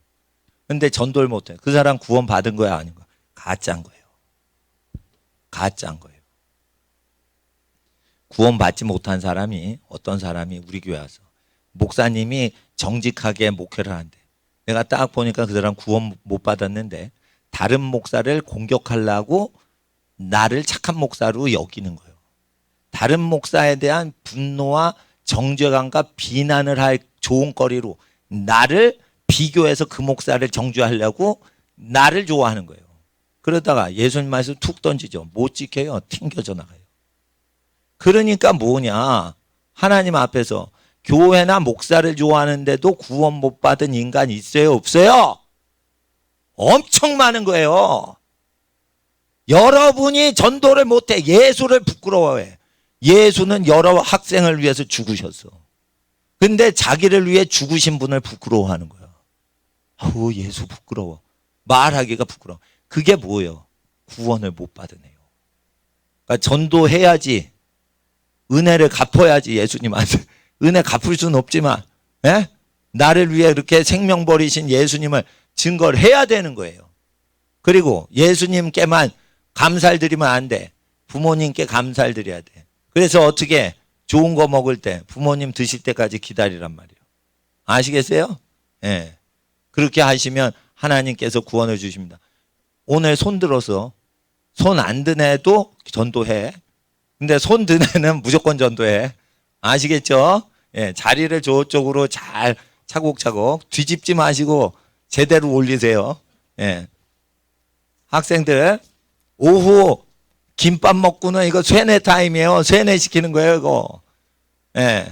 근데 전도를 못해. 그 사람 구원받은 거야 아닌 거야? 가짜인 거예요. 가짜인 거예요. 구원받지 못한 사람이, 어떤 사람이 우리 교회 와서 목사님이 정직하게 목회를 하는데, 내가 딱 보니까 그 사람 구원 못 받았는데 다른 목사를 공격하려고 나를 착한 목사로 여기는 거예요. 다른 목사에 대한 분노와 정죄감과 비난을 할 조언거리로 나를 비교해서 그 목사를 정죄하려고 나를 좋아하는 거예요. 그러다가 예수님 말씀 툭 던지죠. 못 지켜요. 튕겨져 나가요. 그러니까 뭐냐, 하나님 앞에서 교회나 목사를 좋아하는데도 구원 못 받은 인간 있어요? 없어요? 엄청 많은 거예요. 여러분이 전도를 못해. 예수를 부끄러워해. 예수는 여러 학생을 위해서 죽으셨어. 근데 자기를 위해 죽으신 분을 부끄러워하는 거야. 아우, 예수 부끄러워. 말하기가 부끄러워. 그게 뭐예요? 구원을 못 받으네요. 그러니까 전도해야지, 은혜를 갚아야지. 예수님한테 은혜 갚을 수는 없지만, 예? 나를 위해 이렇게 생명 버리신 예수님을 증거를 해야 되는 거예요. 그리고 예수님께만 감사를 드리면 안 돼. 부모님께 감사를 드려야 돼. 그래서 어떻게 좋은 거 먹을 때 부모님 드실 때까지 기다리란 말이에요. 아시겠어요? 예. 그렇게 하시면 하나님께서 구원을 주십니다. 오늘 손 들어서 손 안 든 애도 전도해. 근데 손 든 애는 무조건 전도해. 아시겠죠? 예, 자리를 저쪽으로 잘 차곡차곡 뒤집지 마시고 제대로 올리세요. 예. 학생들, 오후 김밥 먹고는 이거 쇠뇌 타임이에요. 쇠뇌 시키는 거예요, 이거. 예.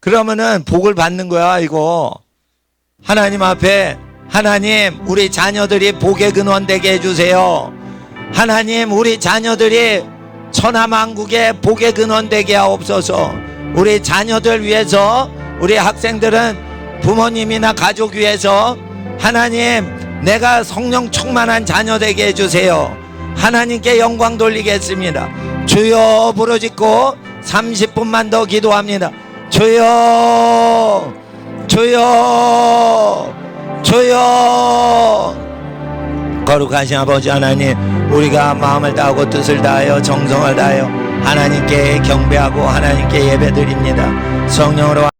그러면은 복을 받는 거야, 이거. 하나님 앞에, 하나님, 우리 자녀들이 복의 근원 되게 해주세요. 하나님, 우리 자녀들이 천하만국의 복의 근원 되게 하옵소서. 우리 자녀들 위해서, 우리 학생들은 부모님이나 가족 위해서 하나님, 내가 성령 충만한 자녀 되게 해주세요. 하나님께 영광 돌리겠습니다. 주여 부르짖고 30분만 더 기도합니다. 주여, 주여, 주여. 거룩하신 아버지 하나님, 우리가 마음을 다하고 뜻을 다하여 정성을 다하여 하나님께 경배하고 하나님께 예배드립니다. 성령으로